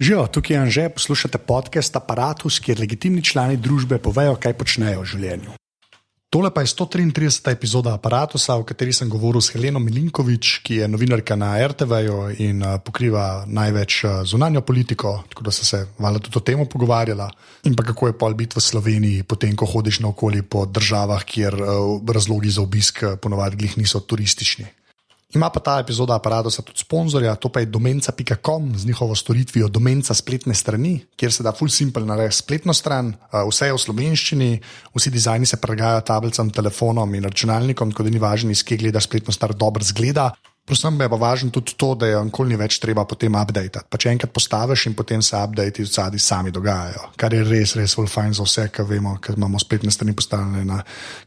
Živijo, tukaj je Anže, poslušate podcast Apparatus, kjer legitimni člani družbe povejo, kaj počnejo v življenju. Tole pa je 133. epizoda Apparatusa, v kateri sem govoril s Heleno Milinković, ki je novinarka na RTV-ju in pokriva največ zunanjo politiko, tako da so se valjda tudi o tem pogovarjala. In pa kako je pol biti v Sloveniji, potem ko hodiš naokoli po državah, kjer razlogi za obisk ponovadi glih niso turistični. Ima pa ta epizoda Apparatusa tudi sponzorja, to pa je domenca.com z njihovo storitvijo Domenca spletne strani, kjer se da full simple narediti spletno stran, vse je v slovenščini, vsi dizajni se prilagajajo tablicam, telefonom in računalnikom, tako da ni važno, iz kje gledaš spletno stran, dobro zgleda. Predvsem je pa važno tudi to, da je nikoli ni več treba potem updatati. Pa če enkrat postaviš in potem se updati v zadnji sami dogajajo, kar je res full fine za vse, ker vemo, ker imamo spletne strani postavljene na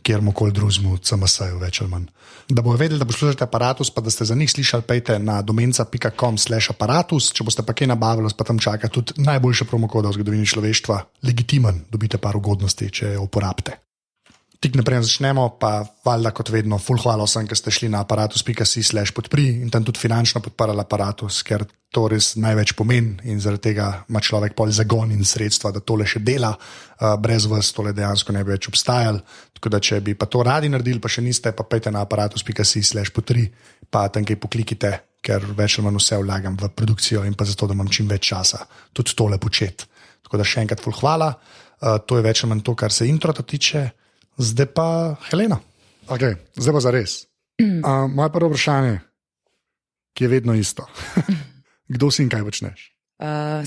kjerkoli drugemu CMS-ju več ali manj. Da bojo vedeli, da poslušate Apparatus, pa da ste za njih slišali, pejte na domenca.com/apparatus, če boste pa kaj nabavili, pa tam čaka tudi najboljše promokoda v zgodovini človeštva, legitimen, dobite par ugodnosti, če jo uporabite. Tik naprej začnemo, pa valjda kot vedno, full hvala vsem, ki ste šli na apparatus.si/podpri in tam tudi finančno podprli Apparatus, ker to res največ pomeni in zaradi tega ima človek pol zagon in sredstva, da tole še dela, brez vas tole dejansko ne bi več obstajali, tako da če bi pa to radi naredili, pa še niste, pa pejte na apparatus.si/podpri, pa tam kaj poklikite, ker več ali manj vse vlagam v produkcijo in pa zato, da imam čim več časa tudi tole početi. Tako da še enkrat full hvala, to je več ali manj to, kar se introta tiče. Zdaj pa Helena. Okay, zdaj pa za res. Moje prvo vprašanje, ki je vedno isto. Kdo si in kaj počneš?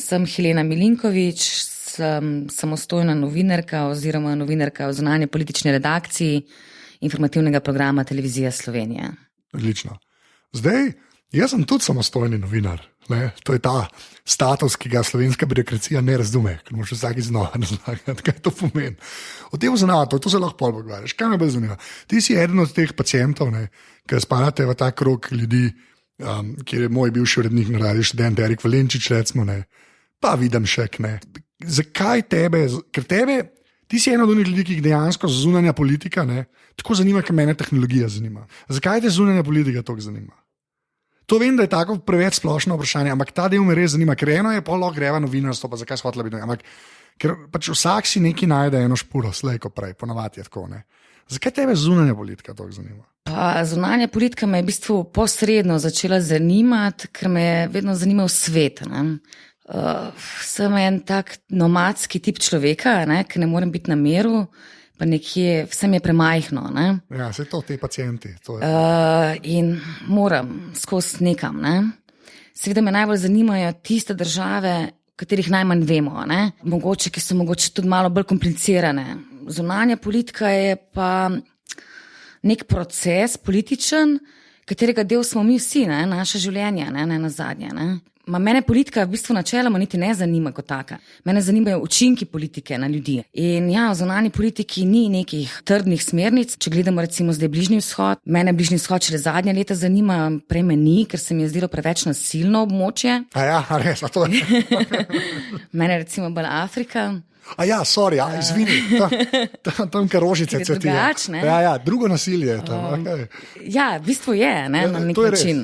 Sem Helena Milinković, sem samostojna novinarka oziroma novinarka v zunanji politični redakciji informativnega programa Televizija Slovenija. Odlično. Zdaj, jaz sem tudi samostojni novinar. Ne? To je ta status, ki ga slovenska birokracija ne razume, ker moraš vsaki znova razlagati, kaj to pomeni. O tem zanima, to se lahko pol pogovarjaš. Kaj me bolj zanima? Ti si eden od teh pacientov, ki spadate v ta krog ljudi, kjer je moj bivši urednik na Radiu Študent Erik Valenčič, recimo, pa vidim še, zakaj tebe, ker tebe, ti si eden od onih ljudi, ki jih dejansko zunanja politika, tako zanima, ker mene tehnologija zanima. Zakaj te zunanja politika toliko zanima? To vem, da je tako preveč splošno vprašanje, ampak ta del me res zanima, ker eno je pol lahko greva novinarstvo, pa zakaj shotla biti, ampak ker pač vsak si neki najde eno špuro, slej ko prej, ponavadi je tako, Zakaj tebe zunanja politika toliko zanima? Zunanja politika me je v bistvu posredno začela zanimati, ker me je vedno zanimal svet, Sem en tak nomadski tip človeka, ker ne morem biti na miru, pa nekje, vse mi je premajhno. Ja, se to te pacienti. To je. In moram skozi nekam. Seveda me najbolj zanimajo tiste države, katerih najmanj vemo. Mogoče, ki so mogoče tudi malo bolj komplicirane. Zunanja politika je pa nek proces političen, katerega del smo mi vsi, naše življenje, ne nazadnje. Mene politika v bistvu načeloma niti ne zanima kot taka. Mene zanimajo učinki politike na ljudi. In v zunanji politiki ni nekih trdnih smernic. Če gledamo recimo zdaj Bližnji vzhod, mene Bližnji vzhod šele zadnja leta zanima, prej me ni, ker se mi je zdelo preveč nasilno območje. Res, a to je. Mene recimo bolj Afrika. Izvini, tam kar rožice cvetijo. Drugo nasilje je tam. Ja, v bistvu je, na nek način.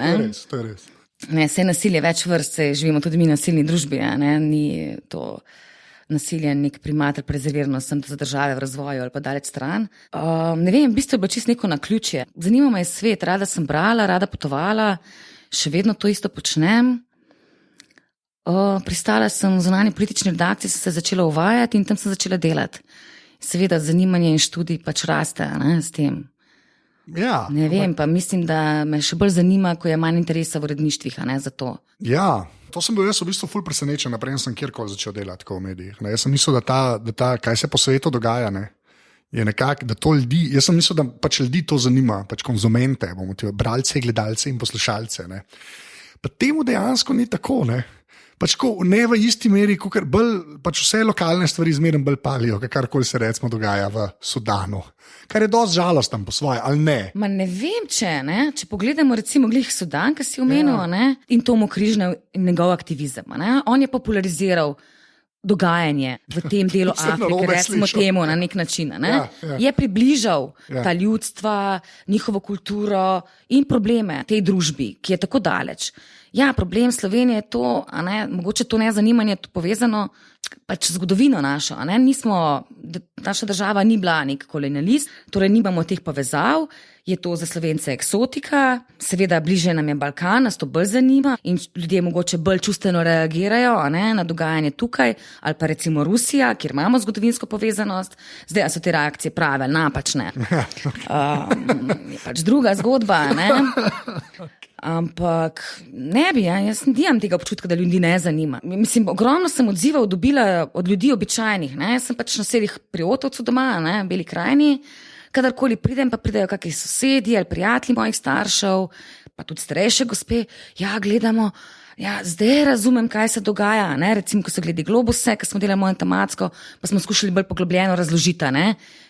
To je res. Sej nasilje več vrst, živimo tudi mi v nasilni družbi, ni to nasilje nek primat, prezervirano sem za države v razvoju ali pa daleč stran. Ne vem, v bistvu je bilo čisto neko naključje. Zanima me je svet, rada sem brala, rada potovala, še vedno to isto počnem. Pristala sem v zunanji politični redakciji, sem se začela uvajati in tam sem začela delati. Seveda zanimanje in študij pač raste s tem. Ja, ne vem, pa mislim, da me še bolj zanima, ko je manj interesa v uredništvih, za to. Ja, to sem bil jaz v bistvu ful presenečen, naprej sem kjerkoli začel delati tako v medijih. Jaz sem mislil, da kaj se po svetu dogaja, je nekako, da to ljudi, jaz sem mislil, da pač ljudi to zanima, pač konzumente, bralce, gledalce in poslušalce. Pa temu dejansko ni tako, Pač ne v isti meri, kot pač vse lokalne stvari zmeraj bolj palijo, karkoli se recimo dogaja v Sudanu. Kar je dosti žalostno po svoje, ali ne? Ne vem, če pogledamo recimo glih Sudan, ki si omenil, in Tomo Križnar in njegov aktivizem. On je populariziral dogajanje v tem delu Afrike, recimo temu na nek način. Ne? Je približal ta ljudstva, njihovo kulturo in probleme tej družbi, ki je tako daleč. Ja, problem Slovenije je to, mogoče to nezanimanje je povezano pač z zgodovino našo. Naša država ni bila nek kolonialist, torej nimamo teh povezav, je to za Slovence eksotika, seveda bliže nam je Balkan, nas to bolj zanima in ljudje mogoče bolj čustveno reagirajo na dogajanje tukaj, ali pa recimo Rusija, kjer imamo zgodovinsko povezanost. Zdaj, so te reakcije prave ali napačne. Je pač druga zgodba, Ampak ne bi, jaz nimam tega občutka, da ljudi ne zanima. Mislim, ogromno sem odzivov dobila od ljudi običajnih, Jaz sem pač na selih pri otovcu doma, Beli krajini, kadarkoli pridem, pa pridejo kakšni sosedi ali prijatelji mojih staršev, pa tudi starejše gospe, gledamo, zdaj razumem, kaj se dogaja, recimo, ko so gledi globuse, ko smo delali mojo tematsko, pa smo skušali bolj poglobljeno razložiti,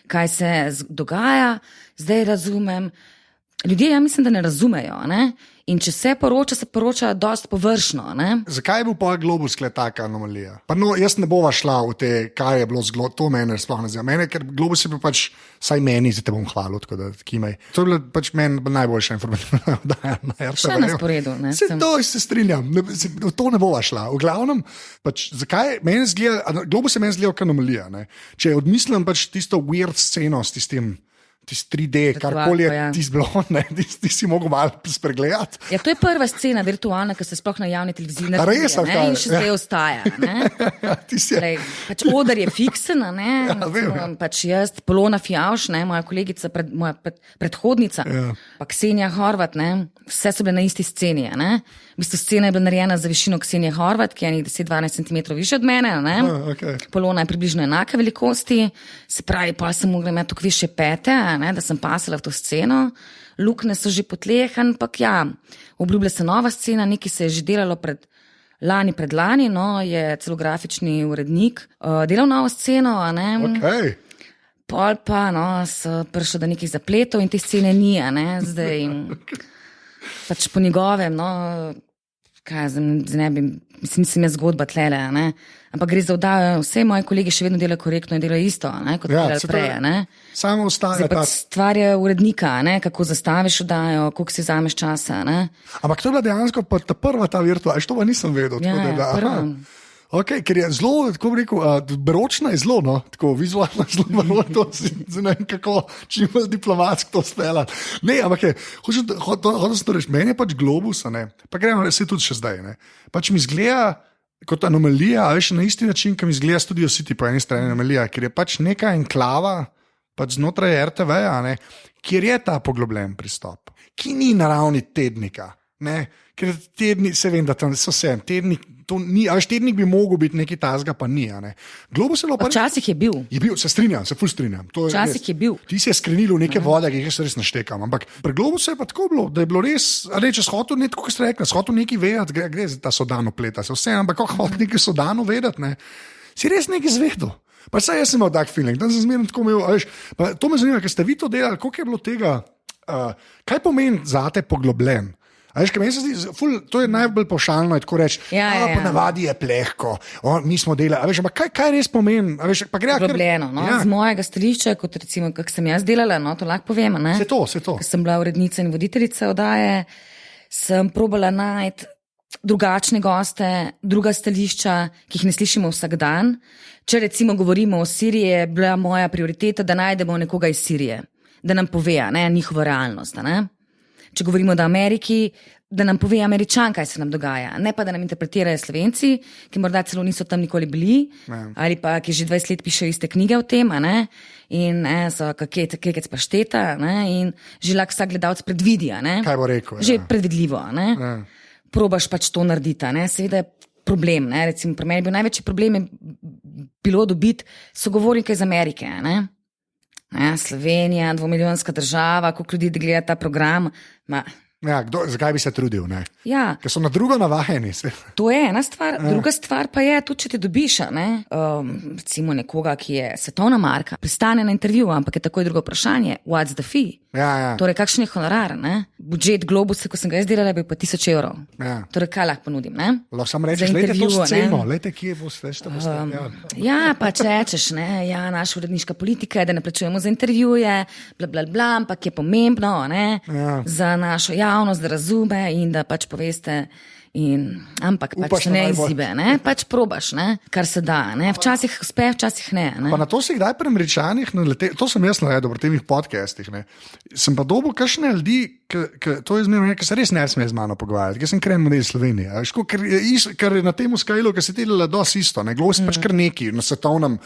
kaj se dogaja, zdaj razumem. Ljudje, mislim, da ne razumejo, in če se poroča dosti površno. Zakaj je bil pa globus taka anomalija? Pa jaz ne bova šla v te, kaj je bilo z globusom, to mene sploh ne zanima. Ker globus je bil pač, saj meni, zdaj te bom hvalil, tako da kimaj. To je bila pač meni najboljša informacija. Še na sporedu. Se strinjam, to ne bova šla. V glavnem, pač, zakaj meni zgleda, globus je meni zgledal kot anomalija. Če odmislim pač tisto weird sceno s tistim, tisti 3D, karkoli je tisti blond, ti si mogel malo spregledati. Ja, to je prva scena virtualna, ki se sploh na javni televiziji naredi, in še zdaj ostaja. Pač oder je fiksen, pač jaz, Polona Fijavš, moja kolegica, moja predhodnica, pa Ksenija Horvat, vse so bile na isti sceni. V bistvu scena je bila narejena za višino Ksenije Horvat, ki je 10-12 cm više od mene. Polona je približno enake velikosti, se pravi, pa sem mogla imeti tako više pete, da sem pasala v to sceno. Lukne so že po tleh, ampak obljublja se nova scena, nekaj se je že delalo predlani, je celo grafični urednik delal novo sceno, Pol pa so prišli do nekih zapletov in te scene ni, zdaj pač po njegovem, mislim, je zgodba tlele, ampak gre za oddajo, vse moji kolegi še vedno delajo korektno in delajo isto, kot delali prej. Samo ostane. Zdaj pač stvar je urednika, kako zastaviš oddajo, koliko si vzameš časa. Ampak to je bila dejansko ta prva ta virtualna, to pa nisem vedel. Prva. Okay, ker je zelo, tako bi rekel, beročna je zelo, tako vizualno zelo malo, ne vem kako, čim bolj diplomatsko to speljati. Ne, ampak hočem se to reči, meni je pač globus, pa gremo se tudi še zdaj, pač mi zgleda kot anomalija, veš, na isti način, ki mi zgleda Studio City po eni strani anomalija, ker je pač neka enklava, pač znotraj RTV-ja, kjer je ta poglobljen pristop, ki ni na ravni tednika, ker tedni, se vem, da tam so vse, tednik, tednik bi mogel biti nekaj tazga, pa ni. Globus je bilo pač... Včasih je bil. Je bil, se strinjam, se ful strinjam. Včasih je bil. Ti si je skrenil v neke vode, ki jih res naštekam. Ampak pri Globusu je pa tako bilo, da je bilo res, če shotel nekaj, kot ste rekli, shotel nekaj vedeti, gre za ta sodano pleta, se vse, ampak kako hotel nekaj sodano vedeti, si res nekaj zvedel. Pa saj jaz sem imel tak feeling, tam sem zmerno tako imel, veš, pa to me zanima, ker ste vi to delali, koliko je bilo tega, kaj pomeni zate poglobljen? Veš, meni se zdi, to je najbolj pavšalno, tako reči, po navadi je plehko, mi smo delali, veš, ampak kaj res pomeni? Poglobljeno, z mojega stališča, kot recimo, kak sem jaz delala, to lahko povem, Se to. Ker sem bila urednica in voditeljica oddaje, sem probala najti drugačne goste, druga stališča, ki jih ne slišimo vsak dan. Če recimo govorimo o Siriji, je bila moja prioriteta, da najdemo nekoga iz Sirije, da nam pove, njihovo realnost, Če govorimo o Ameriki, da nam pove Američan, kaj se nam dogaja, ne pa da nam interpretirajo Slovenci, ki morda celo niso tam nikoli bili, ali pa ki že 20 let pišejo iste knjige o tem, in so kekec pašteta, in že lahko vsak gledalec predvidi, kaj bo rekel, že predvidljivo, probaš pač to narediti, seveda je problem, recimo pri meni bil največji problem je bilo dobiti sogovornike iz Amerike, Slovenija, 2-milijonska država, koliko ljudi gleda ta program. Zakaj bi se trudil? Ja. Ker so na drugo navajeni. To je ena stvar, druga stvar pa je tudi, če te dobiš, recimo nekoga, ki je svetovna marka, pristane na intervju, ampak je takoj drugo vprašanje, what's the fee? Ja. Torej, kakšen je honorar, ne? Budžet Globusa, ko sem ga jaz delala, je bil pa 1000 evrov. Ja. Torej, kaj lahko ponudim, ne? Lahko samo rečeš, lejte to sceno, lejte, kje bo sve, što boste. Ja, pa če rečeš, ne, ja, naša uredniška politika je, da ne plačujemo za intervjuje, bla, ampak je pomembno, ne, za našo javnost, da razume in da pač poveste. Ampak pač ne izzibe, ne? Pač probaš, ne? Kar se da, ne? Včasih uspe, včasih ne. Pa na to si kdaj pri Američanih naletel, to sem jaz naredil pri teh podcastih, ne? Sem pa dobil kakšne ljudi, to je zmerno, ki se res ne sme z mano pogovarjati, ker sem kren model Slovenije, ker je na tem Skylu, ker se delala dosti isto, ne? Glos pač kar neki na svetovnem,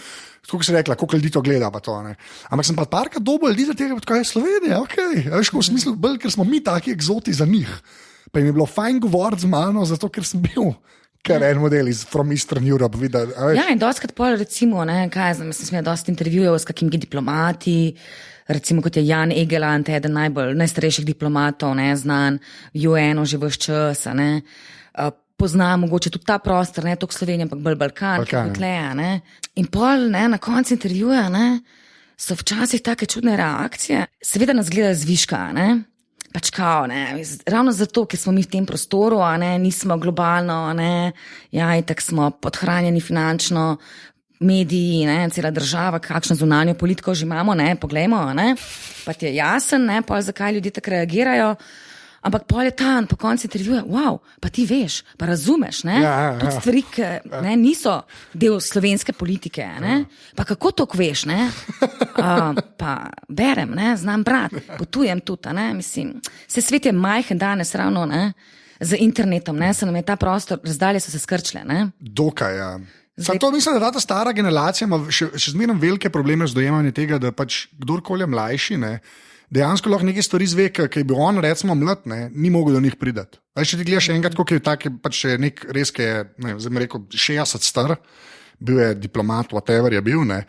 tako se rekla, koliko ljudi to gleda pa to, ne? Ampak sem pa parkrat dobil ljudi za tega, tako je Slovenija, okej, veš, v smislu, bolj, ker smo mi taki eksoti za njih. Pa jim je bilo fajn govoriti z mano, zato ker sem bil kar en model iz From Eastern Europe. Ja, in dostkrat pol, recimo, ne, kaj znam, sem imel dosti intervjujev s kakimi diplomati, recimo kot je Jan Egeland, eden najstarejših diplomatov, ne, znan, UN-u že vse čas, ne, poznam mogoče tudi ta prostor, ne, tok Slovenija, ampak bolj Balkan. Ne. In pol, ne, na koncu intervjuja, ne, so včasih take čudne reakcije, seveda nas gledajo zviška, ne. Pač kao, ne, ravno zato, ker smo mi v tem prostoru, ne, nismo globalno, ne, ja, itak smo podhranjeni finančno, mediji, ne, cela država, kakšno zunanjo politiko že imamo, ne, poglejmo, ne, pa ti je jasen, ne, pol zakaj ljudje tako reagirajo, ampak pol je tam, po koncu intervjuja, wow, pa ti veš, pa razumeš, ne, tudi stvari, ki ne, niso del slovenske politike, ne, pa kako to veš, ne, pa berem, ne, znam brat, potujem tudi, ne, mislim, se svet je majhen danes ravno, ne, z internetom, ne, se nam je ta prostor, razdalje so se skrčile, ne. Dokaj, ja. To mislim, da ta stara generacija ima še zmeraj velike probleme z dojemanjem tega, da pač kdorkoli je mlajši, ne, dejansko lahko nekaj stvari zve, ki je bil on, recimo, mlad, ne, ni mogel do njih pridati. Če ti gledaš enkrat, koliko je tak, pač je nek res, ki je, ne, zdaj mi rekel, 60 star, bil je diplomat, whatever je bil, ne.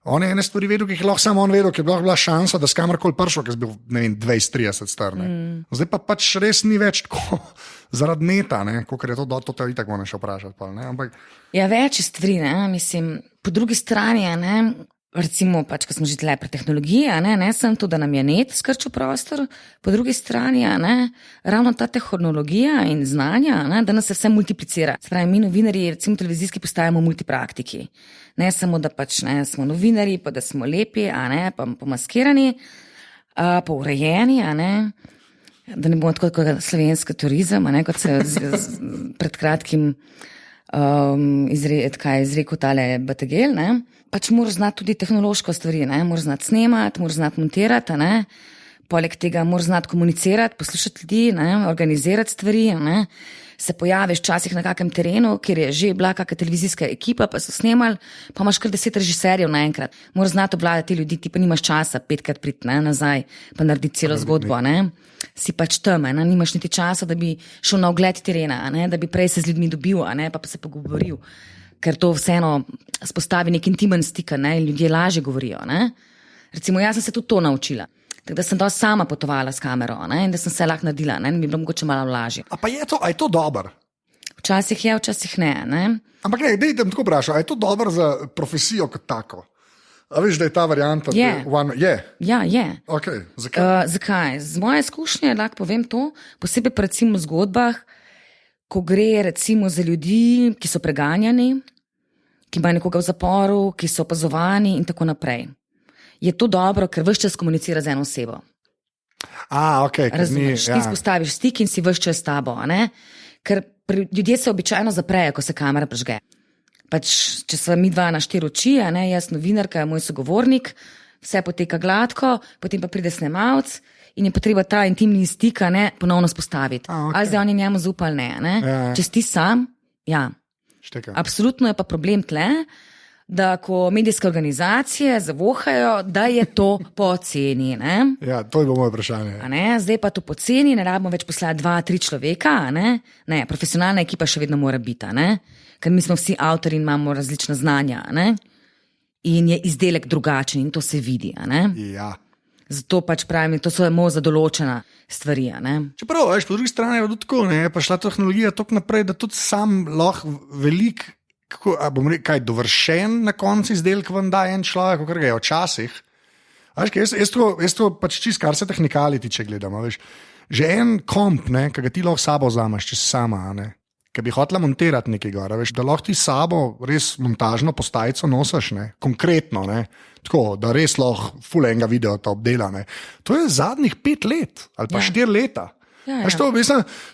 On je ene stvari vedel, ki jih lahko samo on vedel, ki je bila šansa, da s kamorkoli prišel, ki je bil, ne vem, 20-30 star, ne. Zdaj pa pač res ni več tako zaradi neta, ne, koliko je to itak moram še vprašati, pa, ne, ampak. Ja, več stvari, ne, mislim, po drugi strani, ne, recimo, pač, ko smo že tle pri tehnologiji, ne sem to, da nam je net skrčil prostor, po drugi strani, ne, ravno ta tehnologija in znanja, ne, da nas se vse multiplicira. Spravi, mi novinarji, recimo televizijski, postajamo multipraktiki. Ne samo, da pač ne, smo novinarji, pa da smo lepi, ne, pa pomaskirani, pa urejeni, ne, da ne bomo tako kot slovenski turizem, ne, kot se pred kratkim izrekel tale Bategel, ne. Pač moraš znati tudi tehnološko stvari, ne, moraš znati snemati, moraš znati montirati, ne, poleg tega moraš znati komunicirati, poslušati ljudi, ne, organizirati stvari, ne, se pojaviš včasih na kakem terenu, kjer je že bila kakšna televizijska ekipa, pa so snemali, pa imaš kar 10 režiserjev naenkrat, moraš znati obvladati ljudi, ti pa nimaš časa 5krat priti, ne, nazaj, pa narediti celo zgodbo, ne, si pač tam, ne, nimaš niti časa, da bi šel na ogled terena, ne, da bi prej se z ljudmi dobil, ne, pa se pogovoril. Ker to vseeno spostavi nek intimen stik, ne, in ljudje lažje govorijo, ne. Recimo, jaz sem se tudi to naučila. Tako da sem dosti sama potovala s kamero, ne, in da sem se lahko naredila, ne, in bi bilo mogoče malo lažje. A pa je to dobro? Včasih je, včasih ne, ne. Ampak ne, dej te tako vprašal, a je to dobro za profesijo kot tako? A veš, da je ta varianta? Je. Ja, je. Okay, zakaj? Zakaj? Z moje izkušnje lahko povem to, posebej pa recimo v zgodbah, ko gre recimo za ljudi, ki so preganjani, ki imajo nekoga v zaporu, ki so opazovani in tako naprej. Je to dobro, ker ves čas komunicira z eno osebo. Okay, razumeš, ti spostaviš stik in si ves čas s tabo, ne? Ker ljudje se običajno zaprejo, ko se kamera prižge. Pač, če sva mi dva na 4 oči, ne, jaz novinarka, moj sogovornik, vse poteka gladko, potem pa pride snemalec in je potreba ta intimni stik, ne, ponovno spostaviti. Okay. Ali zdaj oni njemu zaupali, ne? Ja. Če si ti sam, ja. Šteka. Absolutno je pa problem tle, da ko medijske organizacije zavohajo, da je to poceni, ne? Ja, to je bilo moje vprašanje. Zdaj pa to poceni, ne rabimo več poslati 2-3 človeka, ne? Ne, profesionalna ekipa še vedno mora biti, ne? Ker mi smo vsi avtori in imamo različna znanja, ne? In je izdelek drugačen in to se vidi, ne? Ja. Zato pač pravim, to so samo za določena stvari. Čeprav, veš, po drugi strani je tudi tako, pa šla tehnologija tako naprej, da tudi sam lahko velik, dovršen na koncu izdelek vam da en človek, kar ga je včasih. Jaz to pač čist, kar se tehnikali tiče gledam, veš. Že en komp, ki ga ti lahko sabo vzameš, če si sama, ki bi hotela montirati nekaj gora, veš, da lahko ti sabo res montažno postajico nosiš, konkretno, tako, da res lahko ful enega videa ta obdela. To je zadnjih 5 let ali pa 4 leta. Veš to,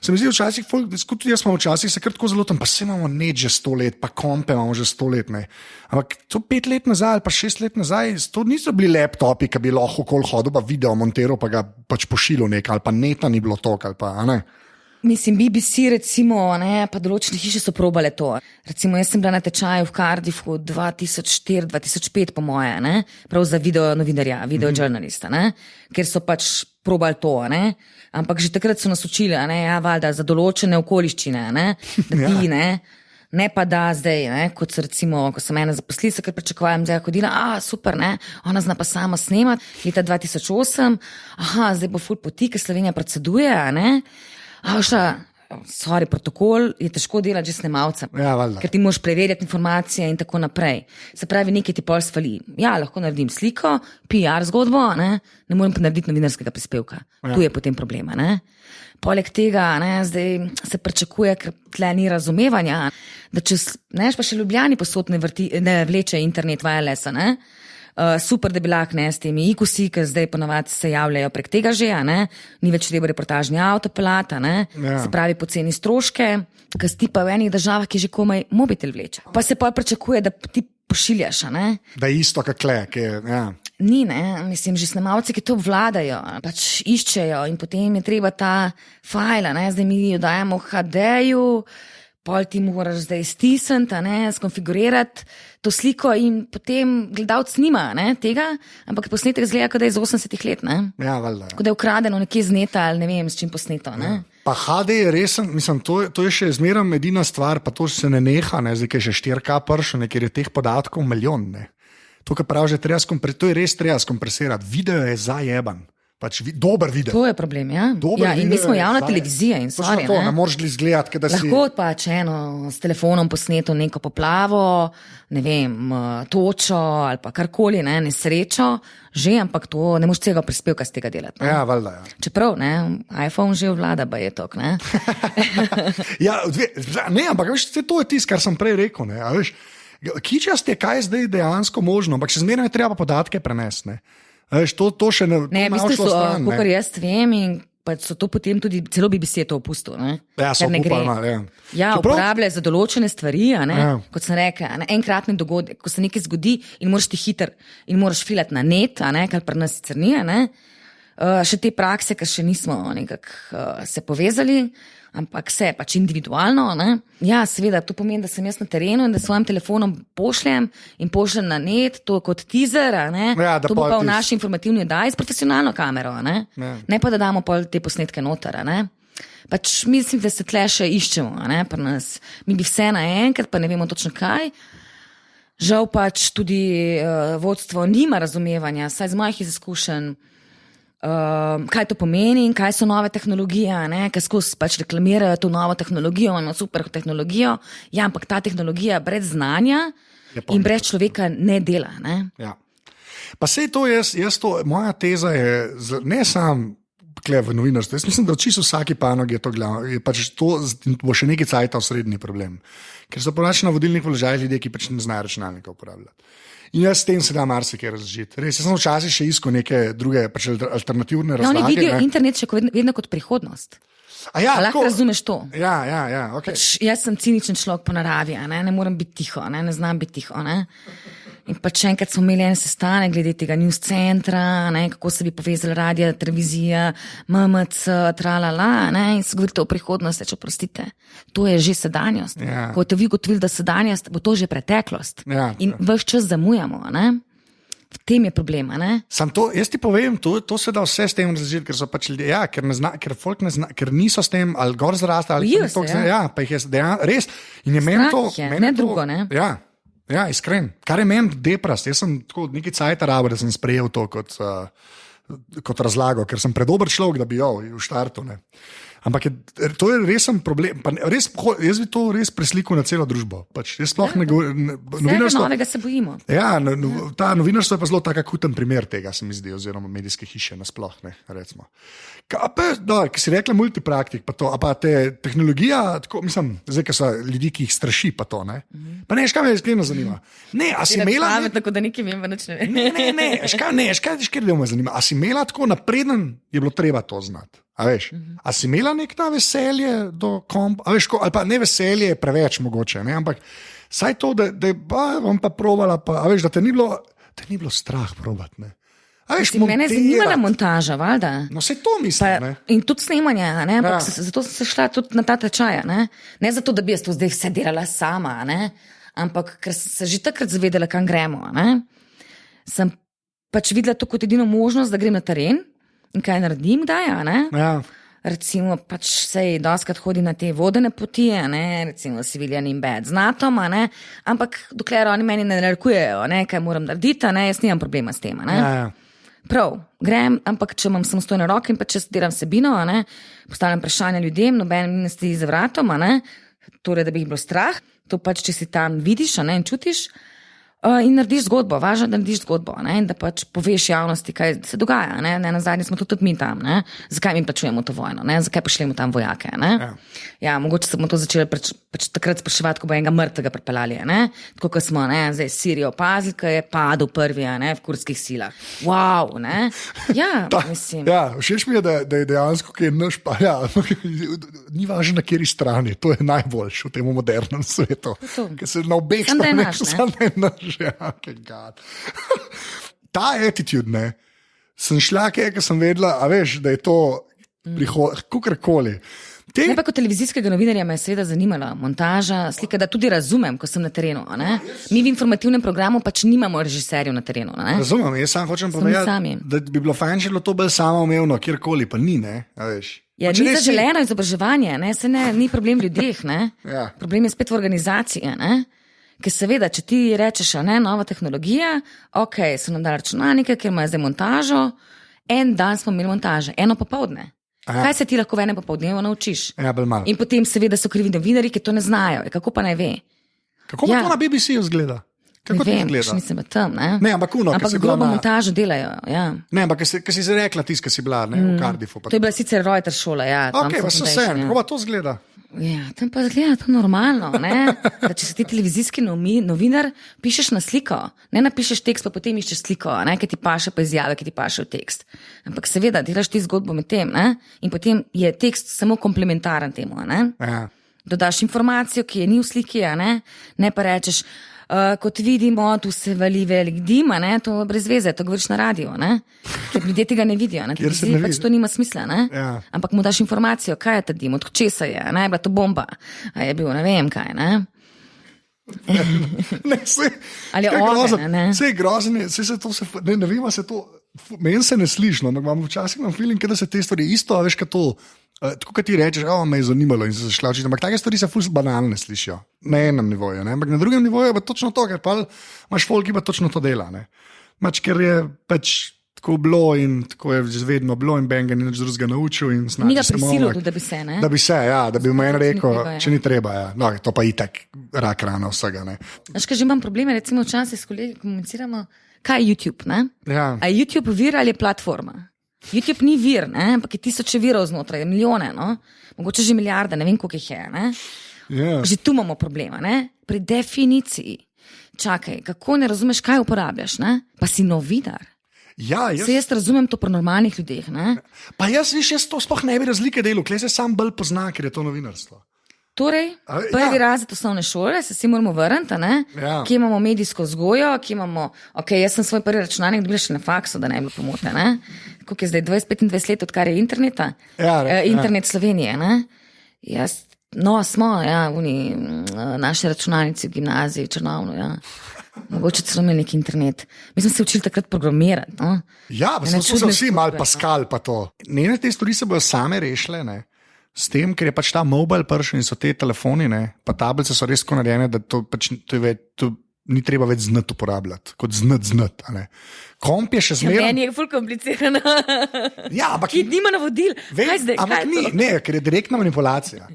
se mi zdi včasih, tudi jaz smo včasih se kar tako zelo tam, pa se imamo že 100 let, pa kompe imamo že 100 let. Ampak to 5 let nazaj ali pa 6 let nazaj, to niso bili laptopi, ki bi lahko okoli hodil, pa video montiral, pa ga pač pošilil nekaj, ali pa neta ni bilo tok, ali pa, Mislim, BBC recimo, pa določene hiše so probale to. Recimo, jaz sem bila na tečaju v Cardiffu 2004-2005 po moje, prav za video novinarja, video žurnalista, ker so pač probali to, ampak že takrat so nas učili, valjda za določene okoliščine, da ti, ne pa da zdaj, kot so recimo, ko sem ena zaposlila, se kar pričakujem, zdaj hodila, super, ona zna pa sama snemati, leta 2008, zdaj bo ful poti, ker Slovenija predseduje, protokol je težko delati že snemalcem, ker ti moraš preverjati informacije in tako naprej. Se pravi, nekaj ti pol svali. Lahko naredim sliko, PR zgodbo, ne morem pa narediti novinarskega prispevka. Tu je potem problema. Poleg tega, zdaj se pričakuje, ker tle ni razumevanja, da če pa še Ljubljani posod ne vleče internet wirelessa, super, da bi lahko s temi ikusi, ker zdaj ponavadi se javljajo prek tega že, ni več treba reportažni avto pelata, se pravi poceni stroške, ker ti pa v enih državah, ki že komaj mobitel vleče. Pa se pa pričakuje, da ti pošiljaš, Da je isto kakle, Ni, mislim, že snemalci, ki to obvladajo, pač iščejo in potem je treba ta fajla, zdaj mi jo dajemo v HD-ju, pol ti moraš zdaj stisniti, skonfigurirati to sliko in potem gledalec nima tega, ampak posnetek zgleda, kot da je iz 80 let. Valjda. Kot da je ukradeno nekje z neta ali ne vem, s čim posneto. Pa HD je resen, mislim, to je še zmeram edina stvar, pa to se ne neha, zdaj je še 4K pršo, ker je teh podatkov milijon. To, kar pravi, to je res treba skompresirati. Video je zajeban. Pač dober video. To je problem, in mi smo javna televizija in sorry, ne moreš gledati, da si... Lahko pač s telefonom posneto neko poplavo, ne vem, točo ali pa karkoli, nesrečo, že, ampak to ne moreš celega prispevka z tega delati. Valjda, Čeprav, iPhone že vlada, ba je tok, ampak veš, to je tisto, kar sem prej rekel, veš, kičast je, kaj je zdaj dejansko možno, ampak še zmeraj je treba podatke prenesti, To še ne v bistvu so, kakor jaz vem, in pač so to potem tudi, celo BBC je to opustil, so ne gre. Uporabljajo za določene stvari, kot sem rekel, enkratni dogodek, ko se nekaj zgodi in moraš ti hiter in moraš filati na net, kar pri nas sicer ni, še te prakse, ker še nismo nekako se povezali, ampak vse pač individualno. Seveda, to pomeni, da sem jaz na terenu in da svojim telefonom pošljem na net, to kot teaser, to bo pa v naši informativni oddaji s profesionalno kamero, ne pa da damo pol te posnetke noter, Pač mislim, da se tle še iščemo, pri nas. Mi bi vse naenkrat, pa ne vemo točno kaj. Žal pač tudi vodstvo nima razumevanja, saj z mojih izkušenj, kaj to pomeni in kaj so nove tehnologije, ker skozi pač reklamirajo to novo tehnologijo, imamo super tehnologijo, ampak ta tehnologija brez znanja in brez človeka ne dela. Pa sej to moja teza je, ne sam v novinarstvu, jaz mislim, da čisto vsaki panogi je to glavno, to bo še nekaj cajta osrednji problem, ker so ponači na vodilnih položajih ljudje, ki pač ne znajo računalnika uporabljati. In jaz s tem se da marsikaj razložiti. Res, jaz sem včasih še iskal neke druge alternativne razlage. Oni vidijo internet še vedno kot prihodnost. Lahko razumeš to? Okay. Jaz sem ciničen človek po naravi, ne morem biti tiho, ne znam biti tiho. In pač enkrat smo imeli en sestanek glede tega news centra, kako se bi povezali radio, televizija, MMC, tralala, in se govorite o prihodnosti, če oprostite. To je že sedanjost. Ko boste vi ugotovili, da sedanjost, bo to že preteklost. In ves čas zamujamo, V tem je problem, Sam to, jaz ti povem, to se da vse s tem razložiti, ker so pač ljudje, ker folk ne zna, ker niso s tem ali gor zrasli, ali pa jih je res. In je meni to, ne drugo, Ja, iskren. Kar je meni deprast, jaz sem tako nekaj cajta rabo, da sem sprejel to kot kot razlago, ker sem predober človek, da bi v štartu. Ne. Ampak to je resen problem. Jaz bi to res preslikal na celo družbo. Jaz sploh ne govorim. Novega se bojimo. Ja, ta novinarstvo je pa zelo tak akuten primer tega, se mi zdi, oziroma medijske hiše nasploh. Ki si rekla multipraktik, pa te tehnologija, tako, mislim, zdaj, ki so ljudi, ki jih straši, pa to, ne. Pa ne, škaj me iskreno zanima. Ne, a si imela... Tako da nekaj vem, več ne vem. Ne, škaj me zanima. A si imela tako napreden, je bilo treba to znati. A si imela nek ta veselje do kompa, ali pa ne veselje, preveč mogoče, ne? Ampak saj to, da bom pa provala, da te ni bilo strah probati. Mene je zanimala montaža, valjda. No, se to mislim. In tudi snemanje, zato sem se šla tudi na ta tečaj. Ne zato, da bi jaz to zdaj vse delala sama, ne? Ampak ker sem se že takrat zavedala, kam gremo. Ne? Sem pač videla to kot edino možnost, da grem na teren. In kaj naredim, kdaj, ja. Recimo, pač sej doskrat hodi na te vodene poti, recimo Civilian in Bad z NATO-om, ampak dokler oni meni ne narekujejo, kaj moram narediti, jaz nimam problema s tem. Ja. Prav, grem, ampak če imam samostojne roke in pa če delam vsebino, postavljam vprašanja ljudem, noben mi ne stoji za vratom, torej, da bi jih bilo strah, to pač, če si tam vidiš, in čutiš, in narediš zgodbo, važno, da narediš zgodbo, in da pač poveš javnosti, kaj se dogaja. Nazadnje smo tudi mi tam, zakaj mi plačujemo to vojno, zakaj pošljemo tam vojake. Ja, mogoče smo to začeli pač takrat spraševati, ko bo enega mrtvega pripeljali, tako kot smo zdaj Sirijo opazili, ko je padel prvi v kurdskih silah. Wow, ja, mislim. Ja, všeč mi je, da je dejansko, ki je naš pa, ni važno na kateri strani, to je najboljš v tem modernem svetu, ker se na obeh straneh ta attitude, sem šla, ker sem vedela, da je to kakorkoli. Ne pa kot televizijskega novinarja me je seveda zanimala montaža, slika, da tudi razumem, ko sem na terenu. Mi v informativnem programu pač nimamo režiserjev na terenu. Razumem, jaz sam hočem povedati, da bi bilo fajn, če bilo to bolj samoumevno, kjerkoli, pa ni, Ja, ni zaželeno izobraževanje, ni problem v ljudeh, Ja. Problem je spet v organizaciji, Ker seveda, če ti rečeš, nova tehnologija, so nam dali računalnike, ker imajo zdaj montažo, en dan smo imeli montaže, eno popoldne. Kaj se ti lahko v enem popoldnevu naučiš? Ja, in potem seveda so krivi novinarji, ki to ne znajo. Kako pa naj ve? Kako pa to na BBC-ju izgleda? Kako ne vem, nisem tam, ampak grobo montažo delajo, ja. Ne, ampak ker si rekla tisto, ki si bila, v Cardiffu. To je bila sicer Reuters šola, ja. Pa so vse, kako pa to izgleda? Ja, tam pa zgleda to normalno, da če si ti televizijski novinar, pišeš na sliko, ne napišeš tekst, pa potem iščeš sliko, ki ti paše pa izjave, ki ti paše v tekst. Ampak seveda, delaš ti zgodbo med tem, in potem je tekst samo komplementaren temu, Ja. Dodaš informacijo, ki je ni v sliki, ne pa rečeš, kot vidimo, tu se vali velik dim, to je brez veze, to govoriš na radiju, ker ljudje tega ne vidijo, pač to nima smisla, Ja. Ampak mu daš informacijo, kaj je ta dim, od česa je, je bila to bomba, a je bil, ne vem kaj, ali je ogen, Vse je grozno, ne vem, se to, meni se ne sliši, ampak včasih imam feeling, da se te stvari isto, veš, kaj to, tako kot ti rečeš, me je zanimalo in se šla učiti, ampak take stvari se ful banalne slišijo, na enem nivoju, ampak na drugem nivoju je pa točno to, ker pa imaš folk, ki pa točno to dela, ker je pač tako bilo in tako je vedno bilo in Ben ga ni nič drugega naučil in ni ga prisilil, da bi se, Da bi se, da bi mu en rekel, če ni treba, No, to pa itak rak rana vsega, Veš, kaj že imam probleme, recimo včasih s kolegi komuniciramo, kaj je YouTube, Ja. A je YouTube vir ali je platforma? YouTube ni vir, ampak je tisoče virov znotraj, milijone, mogoče že milijarde, ne vem, koliko jih je, Ja. Že tu imamo problema, pri definiciji. Čakaj, kako ne razumeš, kaj uporabljaš, pa si novinar. Ja, jaz razumem to pri normalnih ljudeh. Pa jaz to sploh ne bi razlike delal, kle se sam bolj pozna, ker je to novinarstvo. Torej, prvi razred osnovne šole, se moramo vrniti, Ja. Kje imamo medijsko vzgojo, kje imamo, jaz sem svoj prvi računalnik dobila še na faksu, da ne bi bilo pomote, Koliko je zdaj, 20-25 let, odkar je interneta, internet Slovenije, smo, naši računalnici v gimnaziji, v Črnomlju, Mogoče celo imeli neki internet. Mi smo se učili takrat programirati. Ja, pa so vsi malo Pascal pa to. Njene te stvari se bojo same rešile, s tem, ker je pač ta mobile prišel in so te telefoni, pa tablice so res tako narejene, da to pač to ni treba več znati uporabljati, kot znati. Komp je še zmeraj. Meni je ful komplicirano. Ja, ampak Ki nima navodil. Kaj zdaj? Ampak Kaj je ni, to? ne, ker je direktna manipulacija.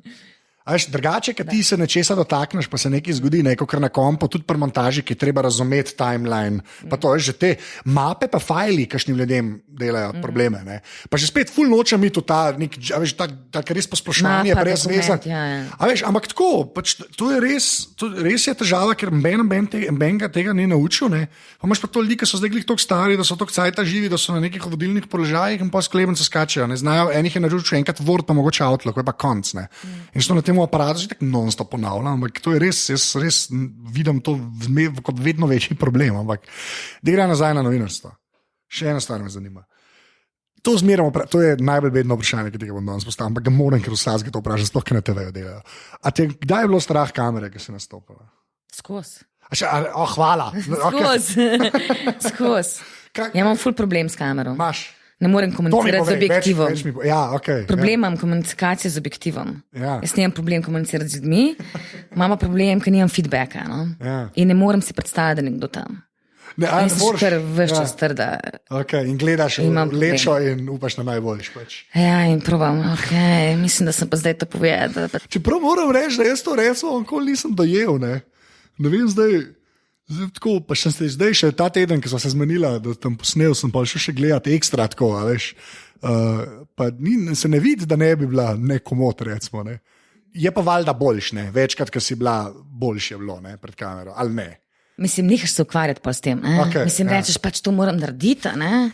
A veš, drugače, kad ti se nečesa dotakneš, pa se nekaj zgodi, kot na kompu, tudi pri montaži, ki je treba razumeti timeline. Pa to je že te mape, pa fajli, kakšnim ljudem delajo probleme. Ne. Pa že spet ful nočem iti v ta, tak res posplošanje, Mapa, brez dokument, veze. ja. A veš, ampak tako, pač, to je res je težava, ker noben ga tega ni naučil. Ne. Pa imaš pa to ljudi, ki so zdaj glih toliko stari, da so toliko cajta živi, da so na nekih vodilnih položajih in pa sklepence skačejo. Ne znajo, enih je naročil enkrat Word, pa mogoče Outlook, je pa konc. Ne. In so na tem aparatu že tako non-stop ponavljam, ampak to je res, jaz res vidim to kot vedno večji problem. Ampak da gre nazaj na novinarstvo. Še ena stvar me zanima. To je najbolj vedno vprašanje, ki tega bom danes postavil, ampak ga moram, ker vsaj to vprašam, sploh kaj na TV-ju delajo. A te kdaj je bilo strah kamere, ki si nastopila? Skozi. Hvala. Skozi. Ja, imam ful problem s kamero. Imaš. Ne morem komunicirati z objektivom. Okay, problem imam komunikacije z objektivom. Ja. Jaz nimam problem komunicirati z ljudmi, imam problem, ker nimam feedbacka. No? Ja. In ne morem si predstavljati, da je nekdo tam. In si kar vse čas trda. Okay, in gledaš lečo in upaš na najboljš. Pač. Ja, in probam, mislim, da sem pa zdaj to povedal. Čeprav moram reči, da jaz to recimo nisem dojel. Ne vem zdaj. Tako, pa zdaj še ta teden, ki so se zmenila, da tam posnel, sem pa še gledati ekstra tako, veš. Pa se ne vidi, da ne bi bila nekomot, recimo. Ne. Je pa valjda boljš, ne. Večkrat, ker si bila, boljš je bilo, ne, pred kamero, ali ne. Mislim, nihaš se ukvarjati pa s tem, ne. Okay, mislim, rečeš, pač to moram narediti, ne.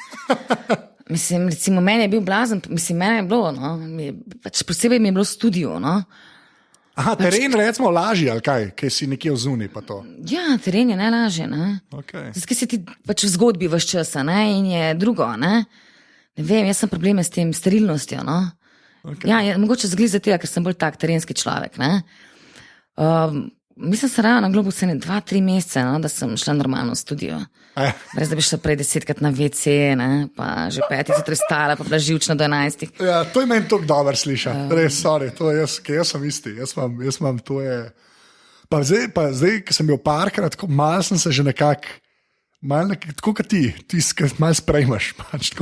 Mislim, recimo, meni je bil blazen, meni je bilo, no. Pač posebej mi je bilo studio, no. Aha, teren recimo lažji, ali kaj si nekje vzuni pa to? Ja, teren je najlažje, ne. Okay. Zdaj si ti pač v zgodbi vse časa, ne, in je drugo, ne. Ne vem, jaz sem probleme s tem sterilnostjo, no. Okay. Ja, mogoče zgli za tega, ker sem bolj tak terenski človek, ne. Mislim, se ravno na Globus 2-3 mesece, no, da sem šla normalno v studio. Brez da bi šla prej 10krat na WC, ne, pa že 5 zjutraj stala, pa bila živčna do 11. Ja, to je meni tako dobro slišati. Res, sorry, to je jaz sem isti. Jaz imam, to je. Pa zdaj, ko sem bil parkrat, malo sem se že nekako, tako kot ti malo sprejmaš. Pač,